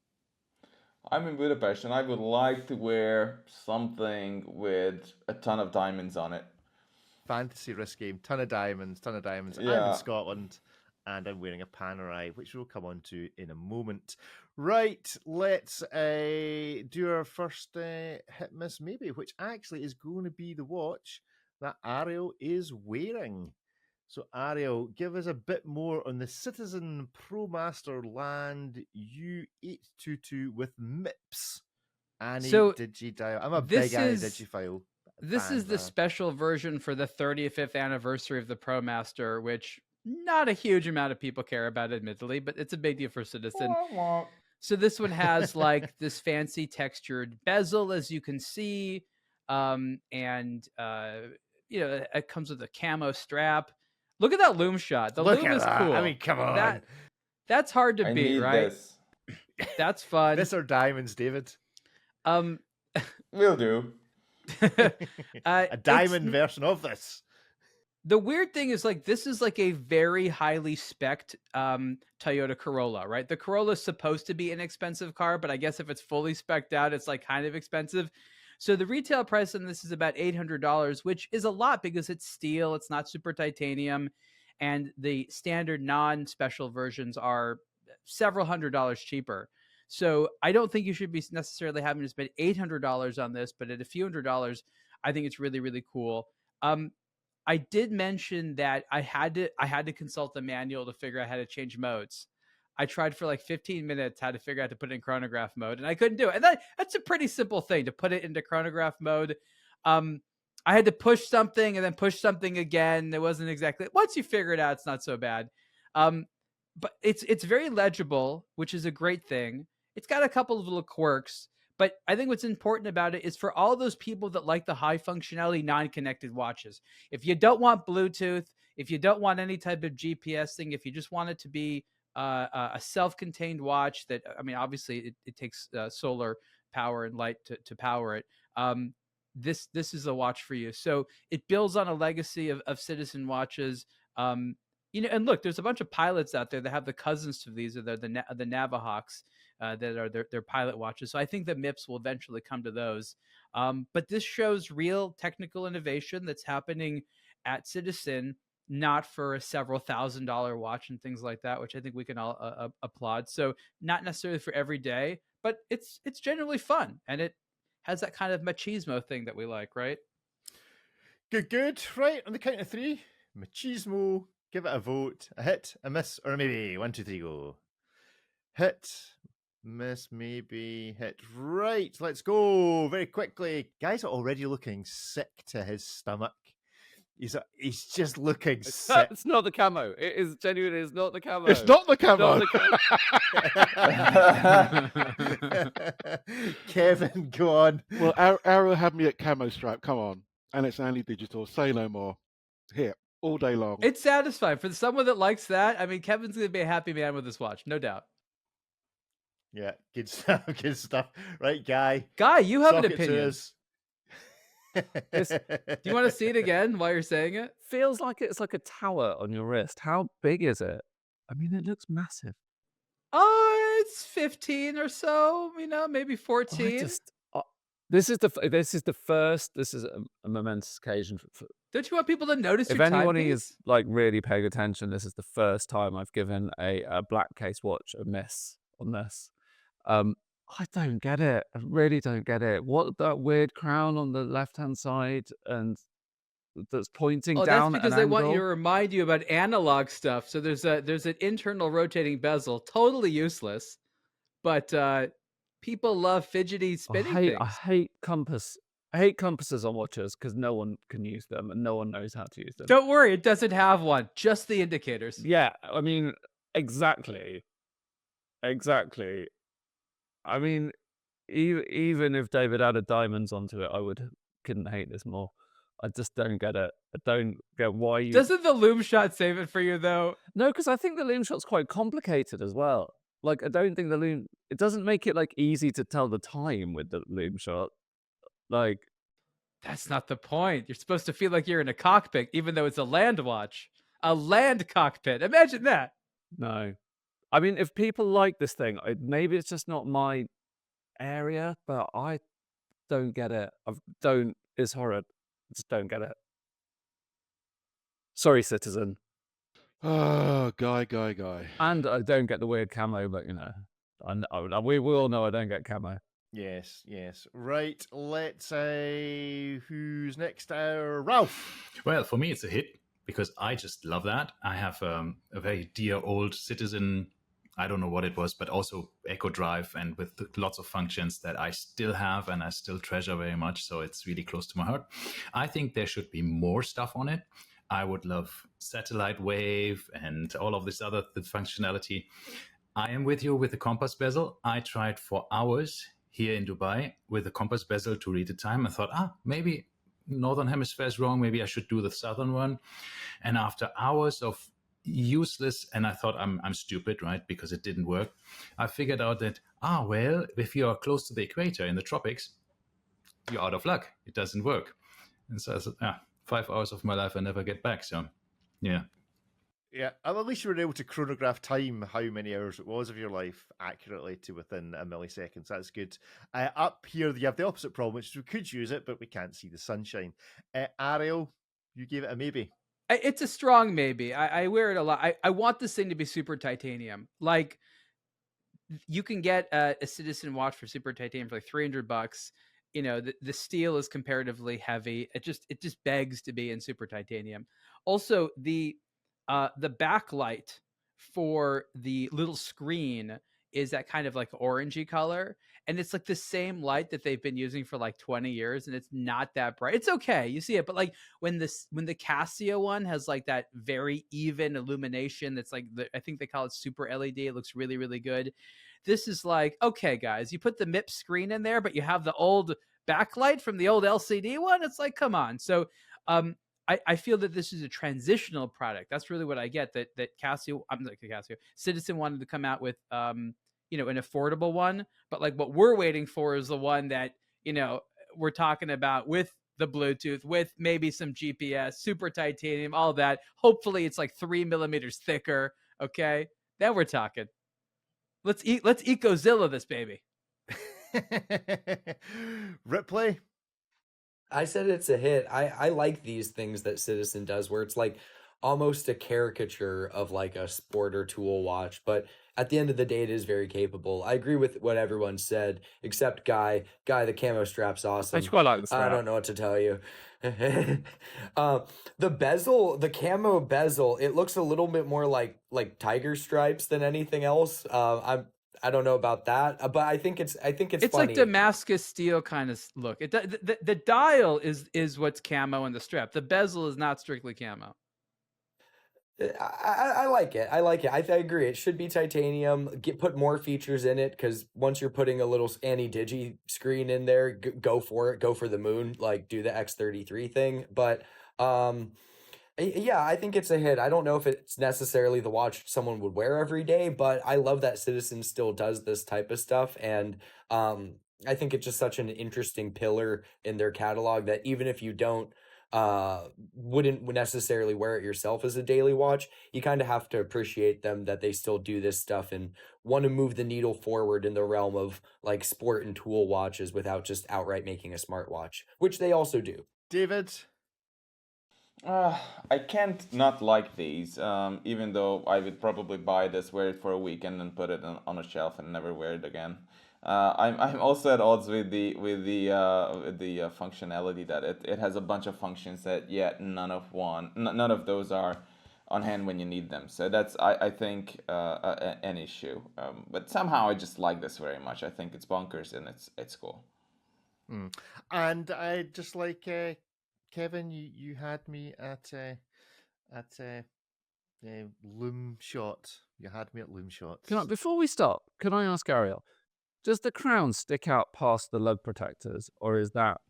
I'm in Budapest, and I would like to wear something with a ton of diamonds on it. Fantasy risk game, ton of diamonds. I'm Yeah. in Scotland, and I'm wearing a Panerai, which we'll come on to in a moment. Right, let's do our first hit miss maybe, which actually is going to be the watch that Ariel is wearing. So, Ariel, give us a bit more on the Citizen ProMaster Land U822 with MIPS. Annie So, Digidial. I'm a this big Annie is- Digifile. This is the special version for the 35th anniversary of the ProMaster, which not a huge amount of people care about, admittedly, but it's a big deal for Citizen. So this one has like this fancy textured bezel, as you can see, and it comes with a camo strap. Look at that Lume shot. The Look Lume at is that. cool. I mean, come on. That's hard to I beat, need right? this. That's fun. This or diamonds, David? Will do. A diamond version of this. The weird thing is, like, this is like a very highly spec'd Toyota Corolla, right? The Corolla is supposed to be an expensive car, but I guess if it's fully spec'd out, it's like kind of expensive. So the retail price on this is about $800, which is a lot because it's steel, it's not super titanium, and the standard non-special versions are several $100s cheaper. So I don't think you should be necessarily having to spend $800 on this, but at a few $100s, I think it's really, really cool. I did mention that I had to consult the manual to figure out how to change modes. I tried for like 15 minutes how to figure out how to put it in chronograph mode, and I couldn't do it. And that's a pretty simple thing to put it into chronograph mode. I had to push something and then push something again. It wasn't exactly, once you figure it out, it's not so bad. But it's very legible, which is a great thing. It's got a couple of little quirks, but I think what's important about it is for all those people that like the high functionality non-connected watches. If you don't want Bluetooth, if you don't want any type of GPS thing, if you just want it to be a self-contained watch that, I mean, obviously it takes solar power and light to power it. This is a watch for you. So it builds on a legacy of Citizen watches. And look, there's a bunch of pilots out there that have the cousins to these, or the Navahawks. That are their pilot watches. So I think the MIPS will eventually come to those. But this shows real technical innovation that's happening at Citizen, not for a several $1,000 watch and things like that, which I think we can all applaud. So not necessarily for every day, but it's generally fun. And it has that kind of machismo thing that we like, right? Good. Right, on the count of three, machismo, give it a vote, a hit, a miss, or maybe 1, 2, 3, go. Hit, miss, maybe, hit. Right, let's go very quickly. Guys are already looking sick to his stomach. He's just looking sick. It's not the camo. It is genuinely, it's not the camo. It's not the camo. Kevin, go on. Well, Arrow had me at camo stripe. Come on. And it's only digital. Say no more. Here, all day long. It's satisfying. For someone that likes that, I mean, Kevin's going to be a happy man with this watch, no doubt. Yeah, good stuff. Good stuff. Right, Guy. Guy, you have an Sock it to opinion. us. Do you want to see it again while you're saying it? Feels like it's like a tower on your wrist. How big is it? I mean, it looks massive. It's 15 or so, maybe 14. This is the first. This is a momentous occasion for Don't you want people to notice if your anyone timepiece? is like really paying attention. This is the first time I've given a black case watch a miss on this. I don't get it. I really don't get it. What that weird crown on the left-hand side and that's pointing down that's because at they an want you to angle? remind you about analog stuff. So there's an internal rotating bezel, totally useless, but people love fidgety spinning things. I hate compass. I hate compasses on watches because no one can use them and no one knows how to use them. Don't worry, it doesn't have one. Just the indicators. Yeah, I mean, exactly. I mean, even if David added diamonds onto it, I couldn't hate this more. I just don't get it. I don't get why you. Doesn't the Lume Shot save it for you though? No, because I think the Lume Shot's quite complicated as well. Like, I don't think it doesn't make it like easy to tell the time with the Lume Shot. Like, that's not the point. You're supposed to feel like you're in a cockpit, even though it's a land watch. A land cockpit. Imagine that. No. I mean, if people like this thing, maybe it's just not my area, but I don't get it. It's horrid. I just don't get it. Sorry, Citizen. Oh, guy. And I don't get the weird camo, but we all know I don't get camo. Yes. Right, let's say who's next? Ralph. Well, for me, it's a hit because I just love that. I have a very dear old Citizen, I don't know what it was, but also Echo Drive, and with lots of functions that I still have and I still treasure very much. So it's really close to my heart. I think there should be more stuff on it. I would love satellite wave and all of this other functionality. I am with you with the compass bezel. I tried for hours here in Dubai with the compass bezel to read the time. I thought, maybe Northern Hemisphere is wrong. Maybe I should do the Southern one. And after hours of useless, and I thought I'm stupid, right? Because it didn't work. I figured out that, well, if you are close to the equator in the tropics, you're out of luck. It doesn't work. And so I said, 5 hours of my life I never get back. So, yeah. Yeah, and at least you were able to chronograph time, how many hours it was of your life, accurately to within a millisecond. That's good. Up here, you have the opposite problem, which is we could use it, but we can't see the sunshine. Ariel, you gave it a maybe. It's a strong maybe. I wear it a lot. I want this thing to be super titanium. Like, you can get a Citizen watch for super titanium for like $300. You know, the steel is comparatively heavy. It just begs to be in super titanium. Also, the backlight for the little screen is that kind of like orangey color, and it's like the same light that they've been using for like 20 years, and it's not that bright. It's okay, you see it, but like when the Casio one has like that very even illumination, that's like I think they call it super LED. It looks really, really good. This is like, okay, guys, you put the MIP screen in there, but you have the old backlight from the old LCD one. It's like, come on. So I feel that this is a transitional product. That's really what I get. That Casio, I'm like Casio, Citizen wanted to come out with, an affordable one. But like what we're waiting for is the one that we're talking about with the Bluetooth, with maybe some GPS, super titanium, all that. Hopefully, it's like 3 millimeters thicker. Okay, then we're talking. Let's Ecozilla this baby. Ripley. I said it's a hit. I like these things that Citizen does where it's like almost a caricature of like a sport or tool watch, but at the end of the day, it is very capable. I agree with what everyone said, except Guy, the camo strap's awesome. I just quite like the strap. I don't know what to tell you. The bezel, the camo bezel, it looks a little bit more like tiger stripes than anything else. I don't know about that, but I think it's funny. Like Damascus steel kind of look. The dial is what's camo in the strap. The bezel is not strictly camo. I like it. I agree. It should be titanium. Put more features in it, because once you're putting a little Annie-Digi screen in there, go for it. Go for the moon. Like, do the X33 thing. But yeah, I think it's a hit. I don't know if it's necessarily the watch someone would wear every day, but I love that Citizen still does this type of stuff. And I think it's just such an interesting pillar in their catalog that even if you wouldn't necessarily wear it yourself as a daily watch, you kind of have to appreciate them that they still do this stuff and want to move the needle forward in the realm of like sport and tool watches without just outright making a smartwatch, which they also do. David? I can't not like these, even though I would probably buy this, wear it for a week, and then put it on a shelf and never wear it again. I'm also at odds with the functionality that it has a bunch of functions that yet none of those are on hand when you need them. So that's I think an issue. But somehow I just like this very much. I think it's bonkers and it's cool. And I just like Kevin, you had me at Lume Shot. You had me at Lume Shot. Before we start, can I ask Ariel, does the crown stick out past the lug protectors, or is that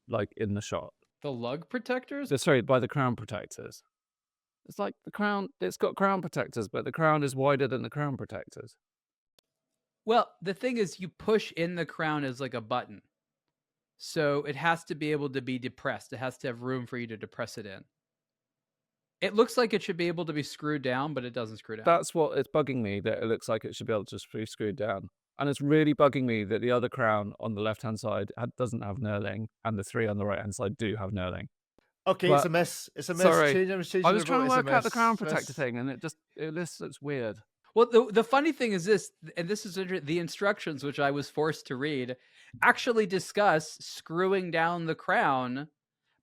like in the shot? The lug protectors? Sorry, by the crown protectors. It's like the crown, it's got crown protectors, but the crown is wider than the crown protectors. Well, the thing is, you push in the crown as like a button. So it has to be able to be depressed. It has to have room for you to depress it in. It looks like it should be able to be screwed down, but it doesn't screw down. That's what it's bugging me, that it looks like it should be able to just be screwed down. And it's really bugging me that the other crown on the left-hand side doesn't have knurling, and the three on the right-hand side do have knurling. Okay, but, it's a miss. It's a miss. Sorry, I was trying to work out the crown protector thing, and it looks weird. Well, the funny thing is this, and this is the instructions, which I was forced to read, actually discuss screwing down the crown,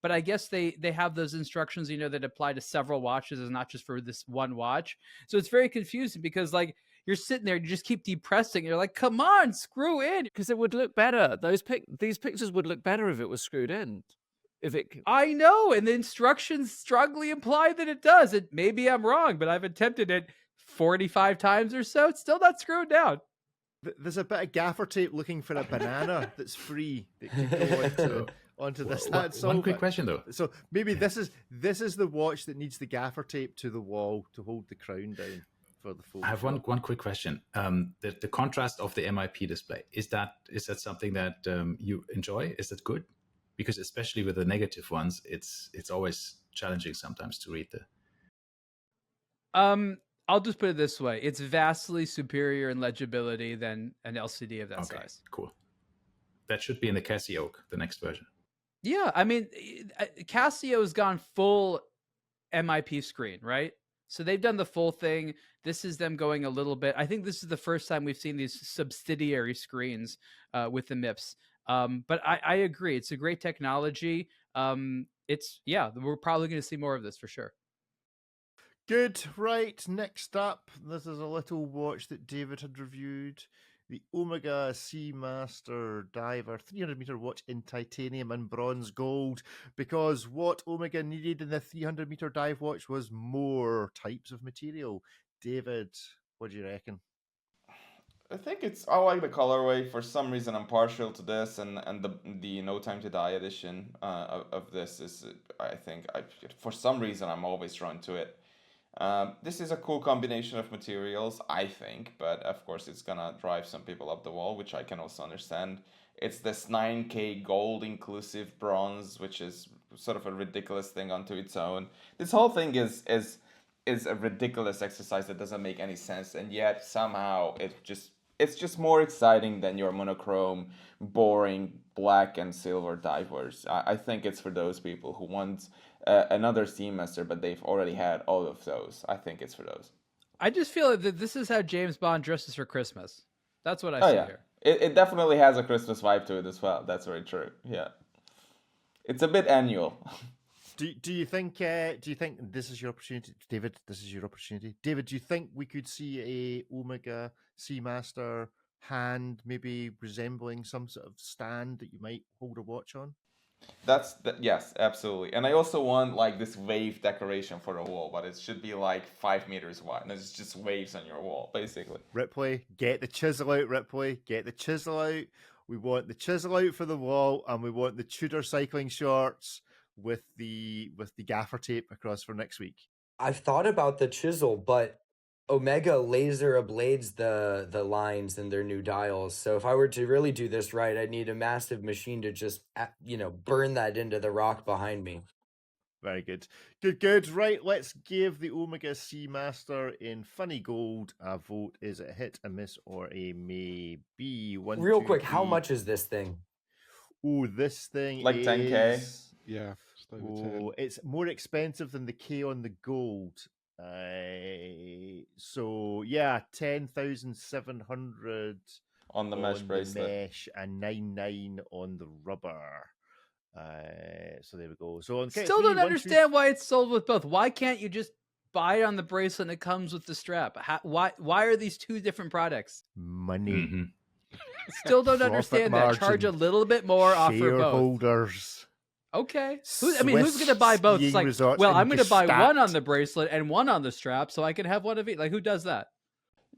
but I guess they have those instructions, that apply to several watches, and not just for this one watch. So it's very confusing because like you're sitting there, you just keep depressing. You're like, come on, screw in. Because it would look better. These pictures would look better if it was screwed in. I know, and the instructions strongly imply that it does. And maybe I'm wrong, but I've attempted it 45 times or so. It's still not screwed down. There's a bit of gaffer tape looking for a banana that's free that can go onto this. One quick question though. So maybe this is the watch that needs the gaffer tape to the wall to hold the crown down for the full. I have one quick question. The contrast of the MIP display, is that something that you enjoy? Is that good? Because especially with the negative ones, it's always challenging sometimes to read the. I'll just put it this way: it's vastly superior in legibility than an LCD of that size. Cool. That should be in the Casio, the next version. Yeah, I mean, Casio's gone full MIP screen, right? So they've done the full thing. This is them going a little bit. I think this is the first time we've seen these subsidiary screens with the MIPS. But I agree. It's a great technology. We're probably going to see more of this for sure. Good. Right. Next up, this is a little watch that David had reviewed. The Omega Seamaster Diver 300-meter watch in titanium and bronze gold, because what Omega needed in the 300-meter dive watch was more types of material. David, what do you reckon? I think I like the colorway. For some reason, I'm partial to this, and the No Time to Die edition of this is, for some reason, I'm always drawn to it. This is a cool combination of materials, I think, but of course it's gonna drive some people up the wall, which I can also understand. It's this 9K gold inclusive bronze, which is sort of a ridiculous thing unto its own. This whole thing is a ridiculous exercise that doesn't make any sense, and yet somehow it's just more exciting than your monochrome, boring black and silver divers. I think it's for those people who want another Seamaster, but they've already had all of those. I think it's for those. I just feel that this is how James Bond dresses for Christmas. That's what I see here. It definitely has a Christmas vibe to it as well. That's very true. Yeah, it's a bit annual. Do you think this is your opportunity, David? This is your opportunity, David. Do you think we could see a Omega Seamaster hand, maybe resembling some sort of stand that you might hold a watch on? Yes, absolutely. And I also want like this wave decoration for the wall, but it should be like 5 meters wide, and it's just waves on your wall, basically. Ripley, get the chisel out. Ripley, get the chisel out. We want the chisel out for the wall, and we want the Tudor cycling shorts with the gaffer tape across for next week. I've thought about the chisel, but Omega laser ablades the lines in their new dials. So if I were to really do this right, I'd need a massive machine to just, burn that into the rock behind me. Very good. Good. Right, let's give the Omega Seamaster in funny gold a vote. Is it a hit, a miss, or a maybe? Real quick, how much is this thing? Oh, this thing like 10K? Yeah. It's more expensive than the K on the gold. So yeah, 10,700 on the mesh bracelet, and 9,900 on the rubber. So there we go. So on still don't understand why it's sold with both. Why can't you just buy it on the bracelet and it comes with the strap? Why are these two different products? Money. Mm-hmm. Still don't understand that. Charge a little bit more, offer both. Shareholders. Okay. Who's going to buy both? It's like, well, I'm going to buy one on the bracelet and one on the strap so I can have one of each. Like, who does that?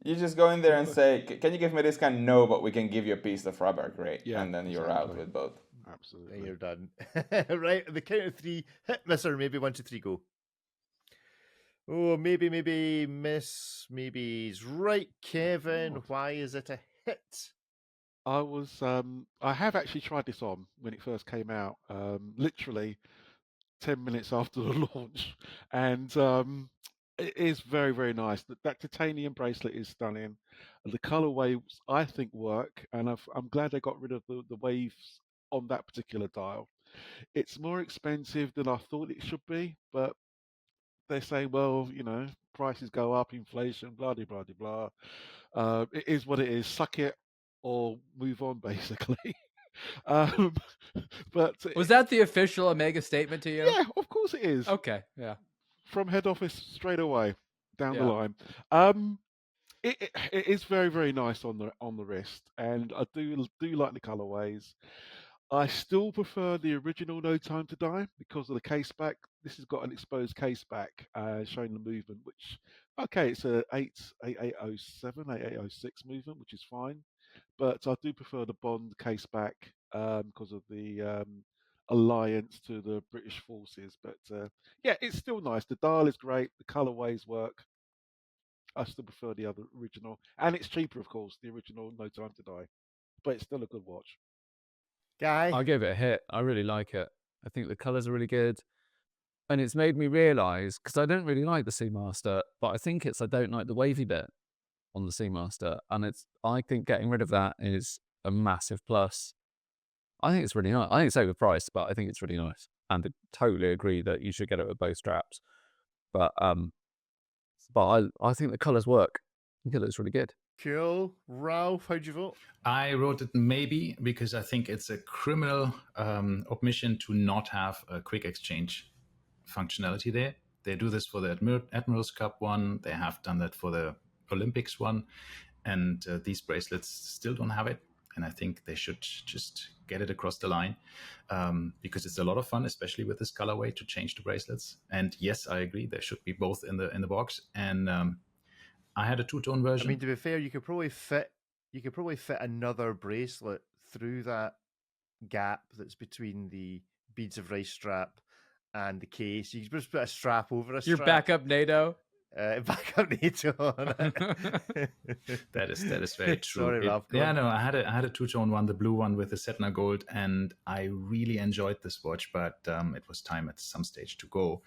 You just go in there and say, can you give me this kind? No, but we can give you a piece of rubber. Great. Yeah, and then you're out with both. Absolutely. And you're done. Right, the count of three. Hit, mister. Maybe 1, 2, 3, go. Oh, maybe, miss. Maybe's right, Kevin. Why is it a hit? I have actually tried this on when it first came out, literally 10 minutes after the launch, and it is very, very nice. That titanium bracelet is stunning. The colorways, I think, work, and I'm glad they got rid of the waves on that particular dial. It's more expensive than I thought it should be, but they say, well, prices go up, inflation, blah, blah, blah, blah. It is what it is. Suck it or move on, basically. um, but Was that the official Omega statement to you? yeah, of course it is. Okay. Yeah. From head office straight away down the Yeah. line. It is very, very nice on the wrist, and I do like the colorways. I still prefer the original No Time to Die because of the case back. This has got an exposed case back showing the movement, which okay, it's a 8807, 8806 movement, which is fine. But I do prefer the Bond case back because of the alliance to the British forces. But yeah, it's still nice. The dial is great. The colorways work. I still prefer the other original, and it's cheaper, of course, the original No Time to Die. But it's still a good watch. Guy? I gave it a hit. I really like it. I think the colours are really good. And it's made me realise, because I don't really like the Seamaster, but I think I don't like the wavy bit on the Seamaster. And I think getting rid of that is a massive plus. I think it's really nice. I think it's overpriced, but I think it's really nice. And I totally agree that you should get it with both straps. But I think the colours work. I think it looks really good. Cool. Ralph, how'd you vote? I wrote it maybe because I think it's a criminal omission to not have a quick exchange functionality there. They do this for the Admirals Cup one. They have done that for the Olympics one. And these bracelets still don't have it. And I think they should just get it across the line because it's a lot of fun, especially with this colorway, to change the bracelets. And yes, I agree, there should be both in the box. And I had a two-tone version. I mean, to be fair, you could probably fit another bracelet through that gap that's between the beads of rice strap and the case. You can just put a strap over a strap. Your backup NATO. Backup NATO on it. That is very true. Sorry, Ralph. I had a two-tone one, the blue one with the Setna gold, and I really enjoyed this watch, but it was time at some stage to go.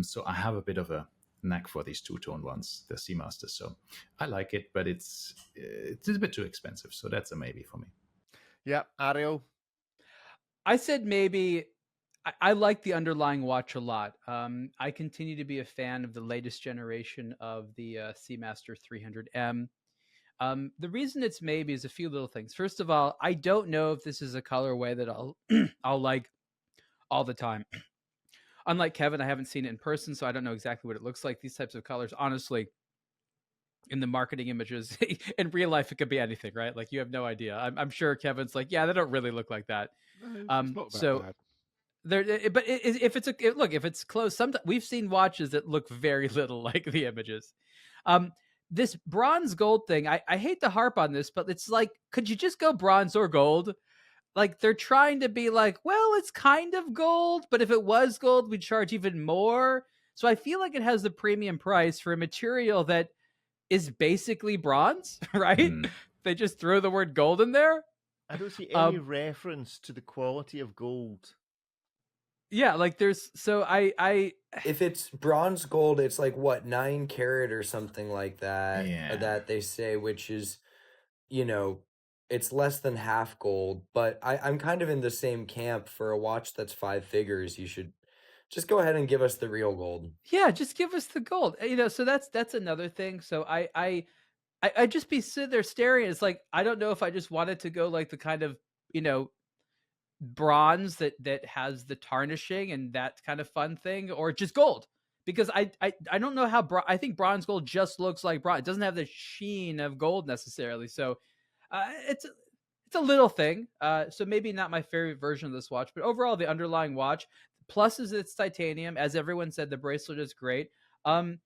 So I have a bit of a knack for these two-tone ones, the Seamaster. So I like it, but it's a bit too expensive. So that's a maybe for me. Yeah, Ariel. I said maybe. I like the underlying watch a lot. I continue to be a fan of the latest generation of the Seamaster 300M. The reason it's maybe is a few little things. First of all, I don't know if this is a colorway that I'll like all the time. Unlike Kevin, I haven't seen it in person, so I don't know exactly what it looks like. These types of colors, honestly, in the marketing images, in real life, it could be anything, right? Like you have no idea. I'm sure Kevin's like, yeah, they don't really look like that. No, it's not that bad. But if it's close, sometimes we've seen watches that look very little like the images. This bronze gold thing, I hate to harp on this, but it's like, could you just go bronze or gold? Like they're trying to be like, well, it's kind of gold, but if it was gold, we'd charge even more. So I feel like it has the premium price for a material that is basically bronze, right? They just throw the word gold in there. I don't see any reference to the quality of gold. Yeah, like there's if it's bronze gold, it's like what, 9 karat or something like that. Yeah. That they say, which is, it's less than half gold. But I'm kind of in the same camp. For a watch that's 5 figures, you should just go ahead and give us the real gold. Yeah, just give us the gold. So that's another thing. So I just be sitting there staring. It's like, I don't know if I just wanted to go like the kind of, bronze that has the tarnishing and that kind of fun thing, or just gold, because I don't know how I think bronze gold just looks like bronze. It doesn't have the sheen of gold necessarily. So it's a little thing. So maybe not my favorite version of this watch, but overall the underlying watch, plus is it's titanium. As everyone said, the bracelet is great. And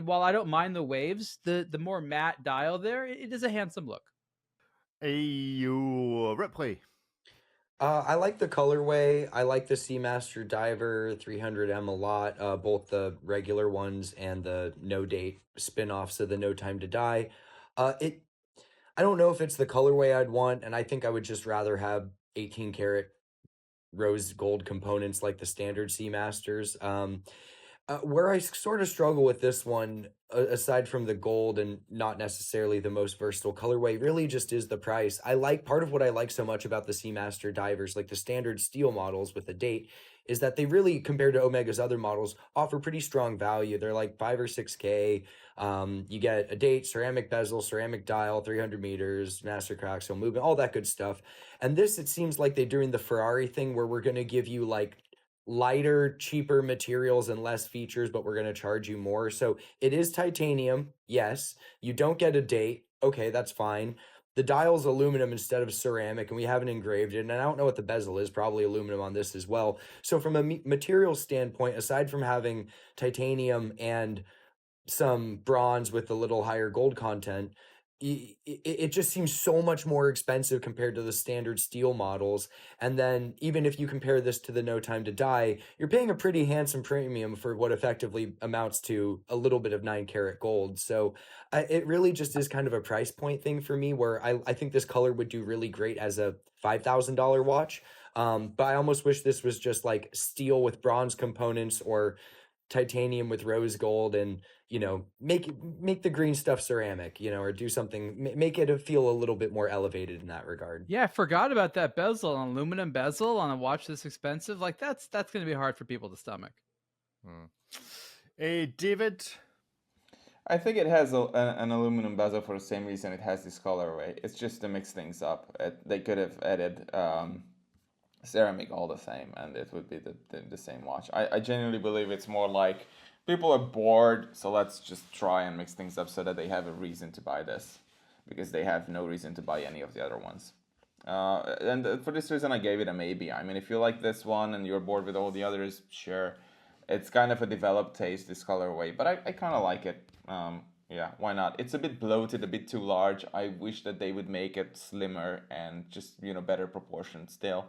while I don't mind the waves, the more matte dial there, it is a handsome look. Ayo, Ripley. I like the colorway. I like the Seamaster Diver 300M a lot, both the regular ones and the no date spin-offs of the No Time to Die. I don't know if it's the colorway I'd want, and I think I would just rather have 18 karat rose gold components like the standard Seamasters. Where I sort of struggle with this one, aside from the gold and not necessarily the most versatile colorway, really just is the price. Part of what I like so much about the Seamaster Divers, like the standard steel models with the date, is that they really, compared to Omega's other models, offer pretty strong value. They're like 5 or 6K. You get a date, ceramic bezel, ceramic dial, 300 meters, master coaxial movement, all that good stuff. And this, it seems like they're doing the Ferrari thing where we're going to give you like lighter, cheaper materials and less features, but we're going to charge you more. So it is titanium. Yes. You don't get a date. Okay, that's fine. The dial's aluminum instead of ceramic, and we haven't engraved it. And I don't know what the bezel is, probably aluminum on this as well. So from a material standpoint, aside from having titanium and some bronze with a little higher gold content, it just seems so much more expensive compared to the standard steel models. And then even if you compare this to the No Time to Die, you're paying a pretty handsome premium for what effectively amounts to a little bit of 9 karat gold. So it really just is kind of a price point thing for me, where I think this color would do really great as a $5,000 watch. But I almost wish this was just like steel with bronze components or titanium with rose gold, and make the green stuff ceramic, or do something, make it feel a little bit more elevated in that regard. Yeah, I forgot about that bezel, an aluminum bezel on a watch this expensive. Like that's going to be hard for people to stomach. Hey, David. I think it has an aluminum bezel for the same reason it has this colorway. It's just to mix things up. They could have added ceramic all the same, and it would be the same watch. I genuinely believe it's more like people are bored, so let's just try and mix things up so that they have a reason to buy this, because they have no reason to buy any of the other ones. And for this reason, I gave it a maybe. I mean, if you like this one and you're bored with all the others, sure. It's kind of a developed taste, this colorway, but I kind of like it. Yeah, why not? It's a bit bloated, a bit too large. I wish that they would make it slimmer and just, better proportioned still.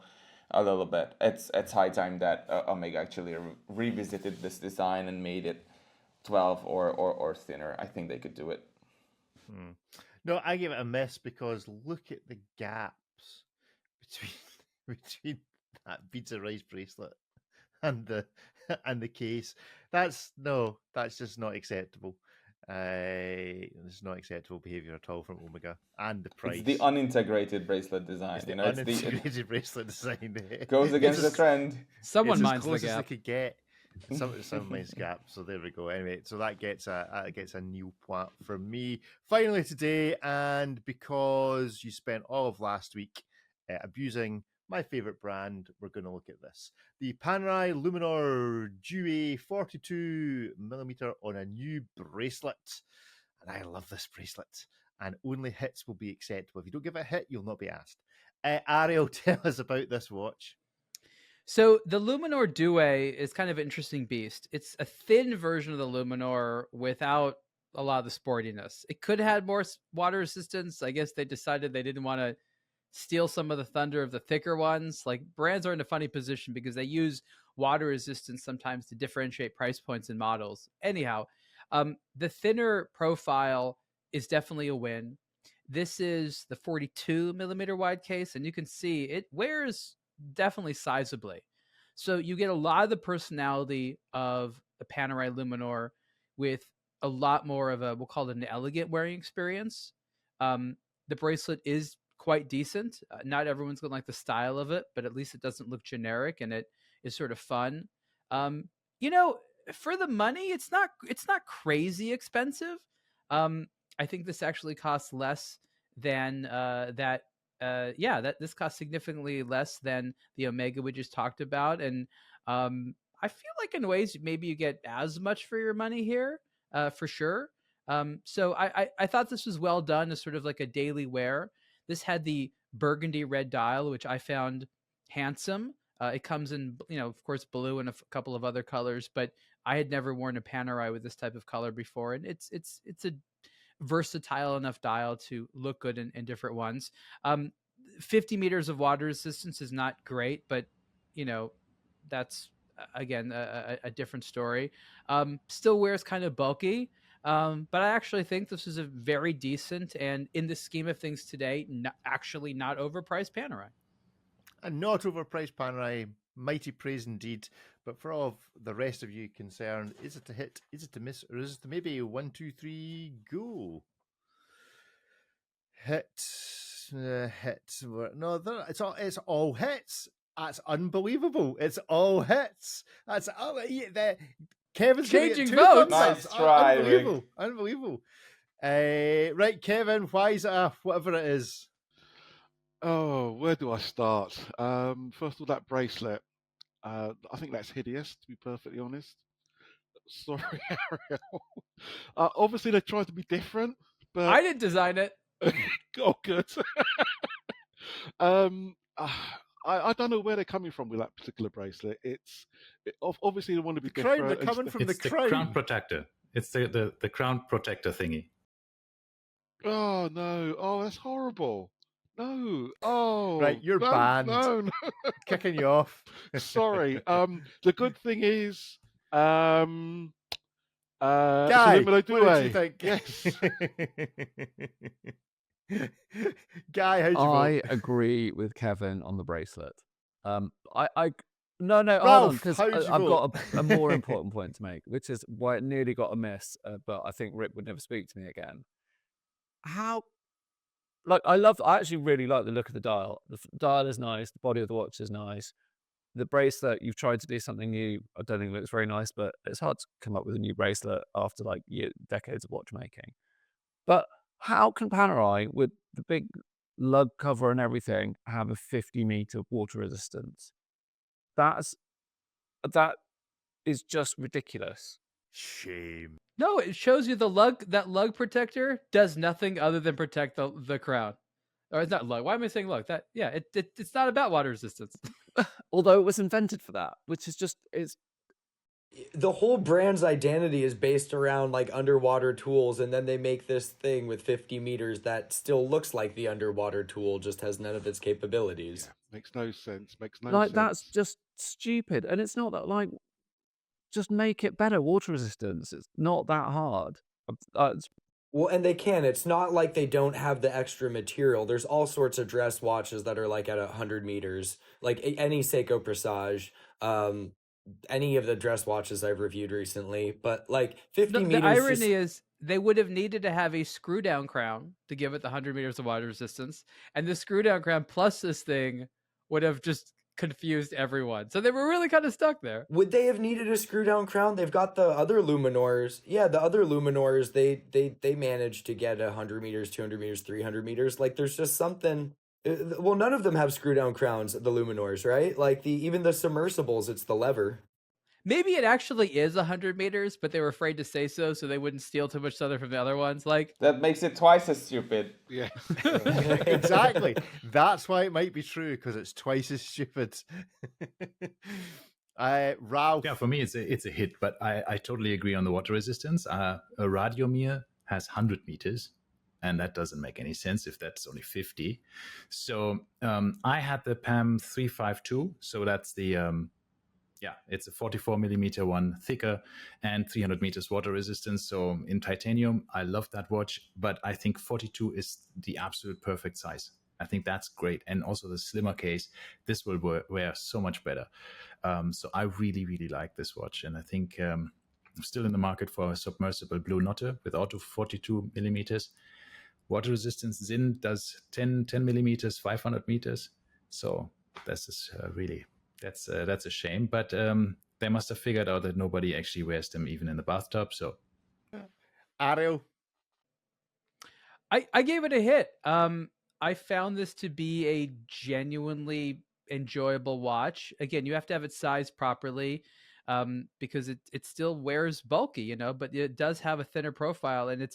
A little bit. It's high time that Omega actually revisited this design and made it 12 or thinner. I think they could do it. No, I give it a miss because look at the gaps between that beads of rice bracelet and the case. That's just not acceptable. It's not acceptable behavior at all from Omega, and the price. It's the unintegrated bracelet design. It's the unintegrated bracelet design. Goes against the trend. Someone it's minds as close the gap. as they could get. Some minds gap. So there we go. Anyway, so that gets a nil point from me. Finally today, and because you spent all of last week abusing my favorite brand, we're going to look at this. The Panerai Luminor Dewey 42mm on a new bracelet. And I love this bracelet. And only hits will be acceptable. If you don't give it a hit, you'll not be asked. Ariel, tell us about this watch. So the Luminor Dewey is kind of an interesting beast. It's a thin version of the Luminor without a lot of the sportiness. It could have had more water resistance. I guess they decided they didn't want to steal some of the thunder of the thicker ones. Like, brands are in a funny position because they use water resistance sometimes to differentiate price points in models. Anyhow, the thinner profile is definitely a win. This is the 42mm wide case, and you can see it wears definitely sizably. So you get a lot of the personality of the Panerai Luminor with a lot more of a, we'll call it an elegant wearing experience. The bracelet is quite decent. Not everyone's going to like the style of it, but at least it doesn't look generic and it is sort of fun. For the money, it's not crazy expensive. I think this actually costs less than that. This costs significantly less than the Omega we just talked about. And I feel like in ways, maybe you get as much for your money here, for sure. So I thought this was well done as sort of like a daily wear. This had the burgundy red dial, which I found handsome. It comes in, of course, blue and a couple of other colors, but I had never worn a Panerai with this type of color before. And it's a versatile enough dial to look good in different ones. 50 meters of water resistance is not great, but that's again a different story. Still wears kind of bulky, but I actually think this is a very decent, and in the scheme of things today, not overpriced Panerai. A not overpriced Panerai, mighty praise indeed. But for all of the rest of you concerned, is it to hit, is it to miss, or is it to maybe 1, 2, 3, go? Hit. No, it's all hits. That's unbelievable. It's all hits. That's Kevin's giving it Changing 2 votes. thumbs up. Nice try, Unbelievable. Unbelievable. Right, Kevin, why is it whatever it is? Oh, where do I start? First of all, that bracelet. I think that's hideous, to be perfectly honest. Sorry, Ariel. Obviously, they tried to be different, but I didn't design it. oh, good. I don't know where they're coming from with that particular bracelet. Obviously they want to be Crown, different. they're coming from It's the the crown crown. protector. It's the crown protector thingy. Oh no! Oh, that's horrible. No. Oh, Right, you're no, banned. No. Kicking you off. Sorry. The good thing is, Guy, it's a what did you think? Yes. Guy, how'd you I vote? agree with Kevin on the bracelet. No, hold on, Ralph, because how'd you I've got vote? a more important point to make, which is why it nearly got a miss, but I think Rip would never speak to me again. How, I actually really like the look of the dial. The dial is nice, the body of the watch is nice. The bracelet, you've tried to do something new. I don't think it looks very nice, but it's hard to come up with a new bracelet after like decades of watchmaking. But how can Panerai, with the big lug cover and everything, have a 50-meter water resistance? That is just ridiculous. Shame. No, it shows you that lug protector does nothing other than protect the crown. Or it's not lug. Why am I saying lug? It's not about water resistance. Although it was invented for that, which is just The whole brand's identity is based around like underwater tools, and then they make this thing with 50 meters that still looks like the underwater tool, just has none of its capabilities. Yeah, makes no sense. Makes no like sense. that's just stupid, and it's not that like just make it better water resistance. It's not that hard. Well, and they can. It's not like they don't have the extra material. There's all sorts of dress watches that are like at 100 meters, like any Seiko Presage, any of the dress watches I've reviewed recently. But like 50 The meters. irony is they would have needed to have a screw down crown to give it the 100 meters of water resistance, and the screw down crown plus this thing would have just confused everyone. So they were really kind of stuck there. Would they have needed a screw down crown? They've got the other Luminors. Yeah, the other Luminors, they managed to get 100 meters, 200 meters, 300 meters. Like there's just something. Well, none of them have screw down crowns, the Luminors, right? Like even the submersibles, it's the lever. Maybe it actually is 100 meters, but they were afraid to say so they wouldn't steal too much thunder from the other ones. Like That makes it twice as stupid. Yeah. Exactly. That's why it might be true, because it's twice as stupid. Ralph. Yeah, for me it's a hit, but I totally agree on the water resistance. A Radiomir has 100 meters, and that doesn't make any sense if that's only 50. So I had the PAM 352, so that's the it's a 44 millimeter one, thicker, and 300 meters water resistance. So in titanium, I love that watch, but I think 42 is the absolute perfect size. I think that's great. And also the slimmer case, this will wear so much better. So I really, really like this watch. And I think I'm still in the market for a submersible Blue Notte with auto 42 millimeters. Water resistance Zin does 10 millimeters, 500 meters. So this is really... That's a shame, but they must have figured out that nobody actually wears them even in the bathtub. So, Ariel, I gave it a hit. I found this to be a genuinely enjoyable watch. Again, you have to have it sized properly, because it still wears bulky, but it does have a thinner profile, and it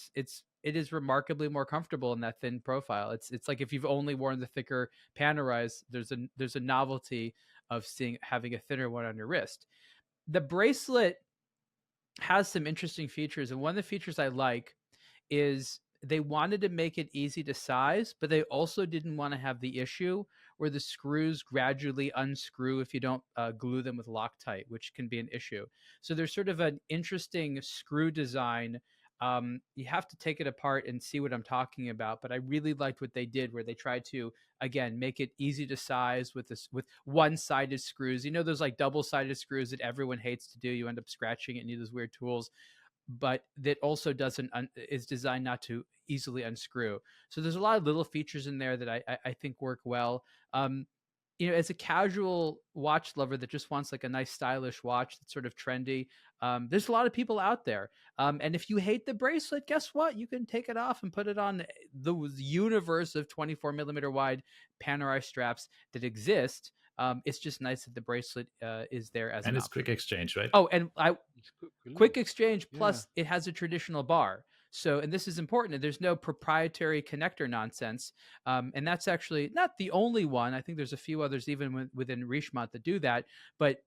is remarkably more comfortable in that thin profile. It's like if you've only worn the thicker Panerais, there's a novelty of having a thinner one on your wrist. The bracelet has some interesting features, and one of the features I like is they wanted to make it easy to size, but they also didn't want to have the issue where the screws gradually unscrew if you don't glue them with Loctite, which can be an issue. So there's sort of an interesting screw design. You have to take it apart and see what I'm talking about, but I really liked what they did, where they tried to, again, make it easy to size with one-sided screws. Those like double-sided screws that everyone hates to do. You end up scratching it and you use those weird tools, but that also is designed not to easily unscrew. So there's a lot of little features in there that I think work well. as a casual watch lover that just wants like a nice stylish watch that's sort of trendy, there's a lot of people out there. And if you hate the bracelet, guess what? You can take it off and put it on the universe of 24 millimeter wide Panerai straps that exist. It's just nice that the bracelet is there as And an it's option. quick exchange, right? Oh, and It's quick exchange, Yeah. plus it has a traditional bar. So, and this is important, there's no proprietary connector nonsense. And that's actually not the only one. I think there's a few others even within Richemont that do that. But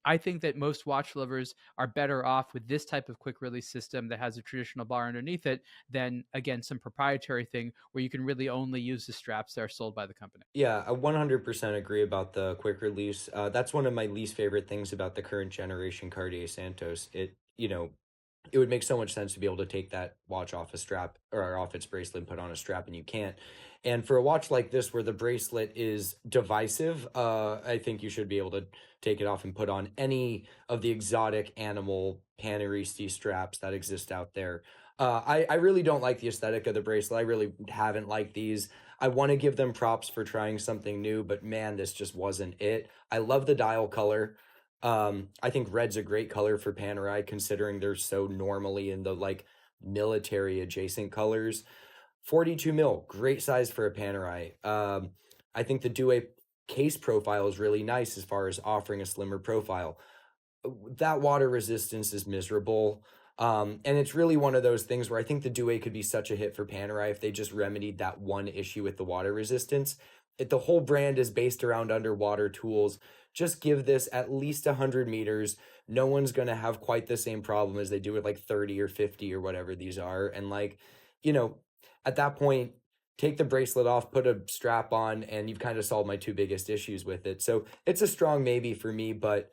I think that most watch lovers are better off with this type of quick release system that has a traditional bar underneath it than, again, some proprietary thing where you can really only use the straps that are sold by the company. Yeah, I 100% agree about the quick release. That's one of my least favorite things about the current generation Cartier Santos. It would make so much sense to be able to take that watch off a strap or off its bracelet and put on a strap, and you can't. And for a watch like this where the bracelet is divisive, I think you should be able to take it off and put on any of the exotic animal Panerai straps that exist out there. I really don't like the aesthetic of the bracelet. I really haven't liked these. I want to give them props for trying something new, but man, this just wasn't it. I love the dial color. I think red's a great color for Panerai, considering they're so normally in the like military adjacent colors. 42 mil, great size for a Panerai. I think the Douai case profile is really nice as far as offering a slimmer profile. That water resistance is miserable. And it's really one of those things where I think the Douai could be such a hit for Panerai if they just remedied that one issue with the water resistance. The whole brand is based around underwater tools. Just give this at least 100 meters. No one's going to have quite the same problem as they do with like 30 or 50 or whatever these are. And like, at that point, take the bracelet off, put a strap on, and you've kind of solved my two biggest issues with it. So it's a strong maybe for me, but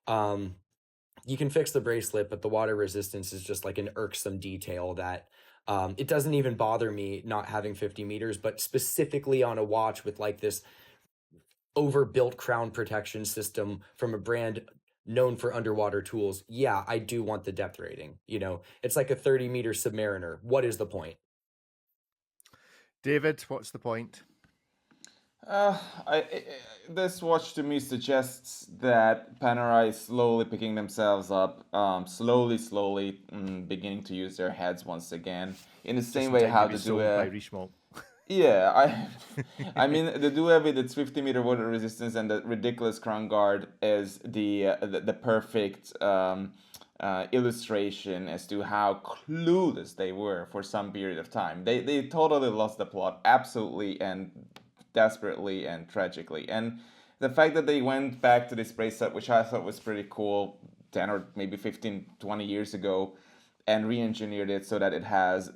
you can fix the bracelet, but the water resistance is just like an irksome detail that it doesn't even bother me not having 50 meters, but specifically on a watch with like this overbuilt crown protection system from a brand known for underwater tools. Yeah, I do want the depth rating. It's like a 30-meter Submariner. What is the point? David, what's the point? This watch to me suggests that Panerai is slowly picking themselves up, slowly beginning to use their heads once again, in the same way how the by Richemont. Yeah, I mean the Douai with its 50-meter water resistance and the ridiculous crown guard is the perfect illustration as to how clueless they were for some period of time. They totally lost the plot, absolutely and desperately and tragically. And the fact that they went back to this bracelet, which I thought was pretty cool 10 or maybe 15, 20 years ago, and re-engineered it so that it has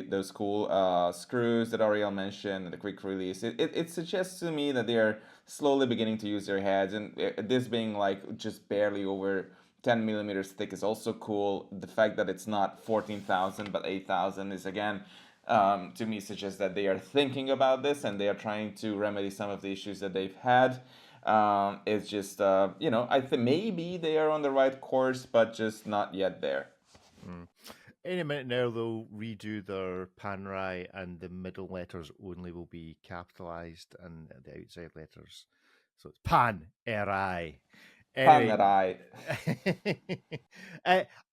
those cool screws that Ariel mentioned and the quick release. It suggests to me that they are slowly beginning to use their heads, and this being like just barely over 10 millimeters thick is also cool. The fact that it's not 14,000 but 8,000 is again to me suggests that they are thinking about this and they are trying to remedy some of the issues that they've had. It's just I think maybe they are on the right course, but just not yet there. Any minute now, they'll redo their Panerai, and the middle letters only will be capitalized, and the outside letters. So it's Panerai. Panerai.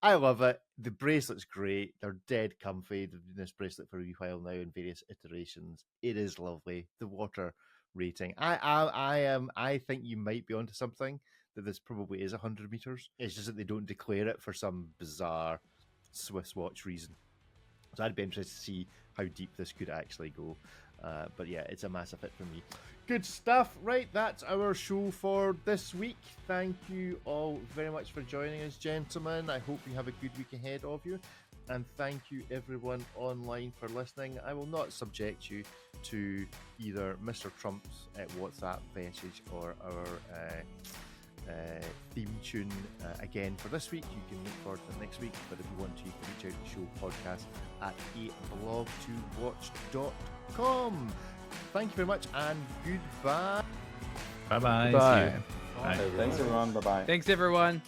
I love it. The bracelet's great. They're dead comfy. They've been this bracelet for a wee while now in various iterations. It is lovely. The water rating. I think you might be onto something. That this probably is 100 meters. It's just that they don't declare it for some bizarre Swiss watch reason. So I'd be interested to see how deep this could actually go. But yeah, it's a massive hit for me. Good stuff. Right, that's our show for this week. Thank you all very much for joining us, gentlemen. I hope you have a good week ahead of you. And thank you everyone online for listening. I will not subject you to either Mr. Trump's WhatsApp message or our theme tune again for this week. You can look forward to next week, but if you want to, you can reach out to the show podcast at aBlogtoWatch.com. Thank you very much and goodbye. Bye-bye. Bye. See you. Bye. Thanks everyone. Bye-bye. Thanks, everyone.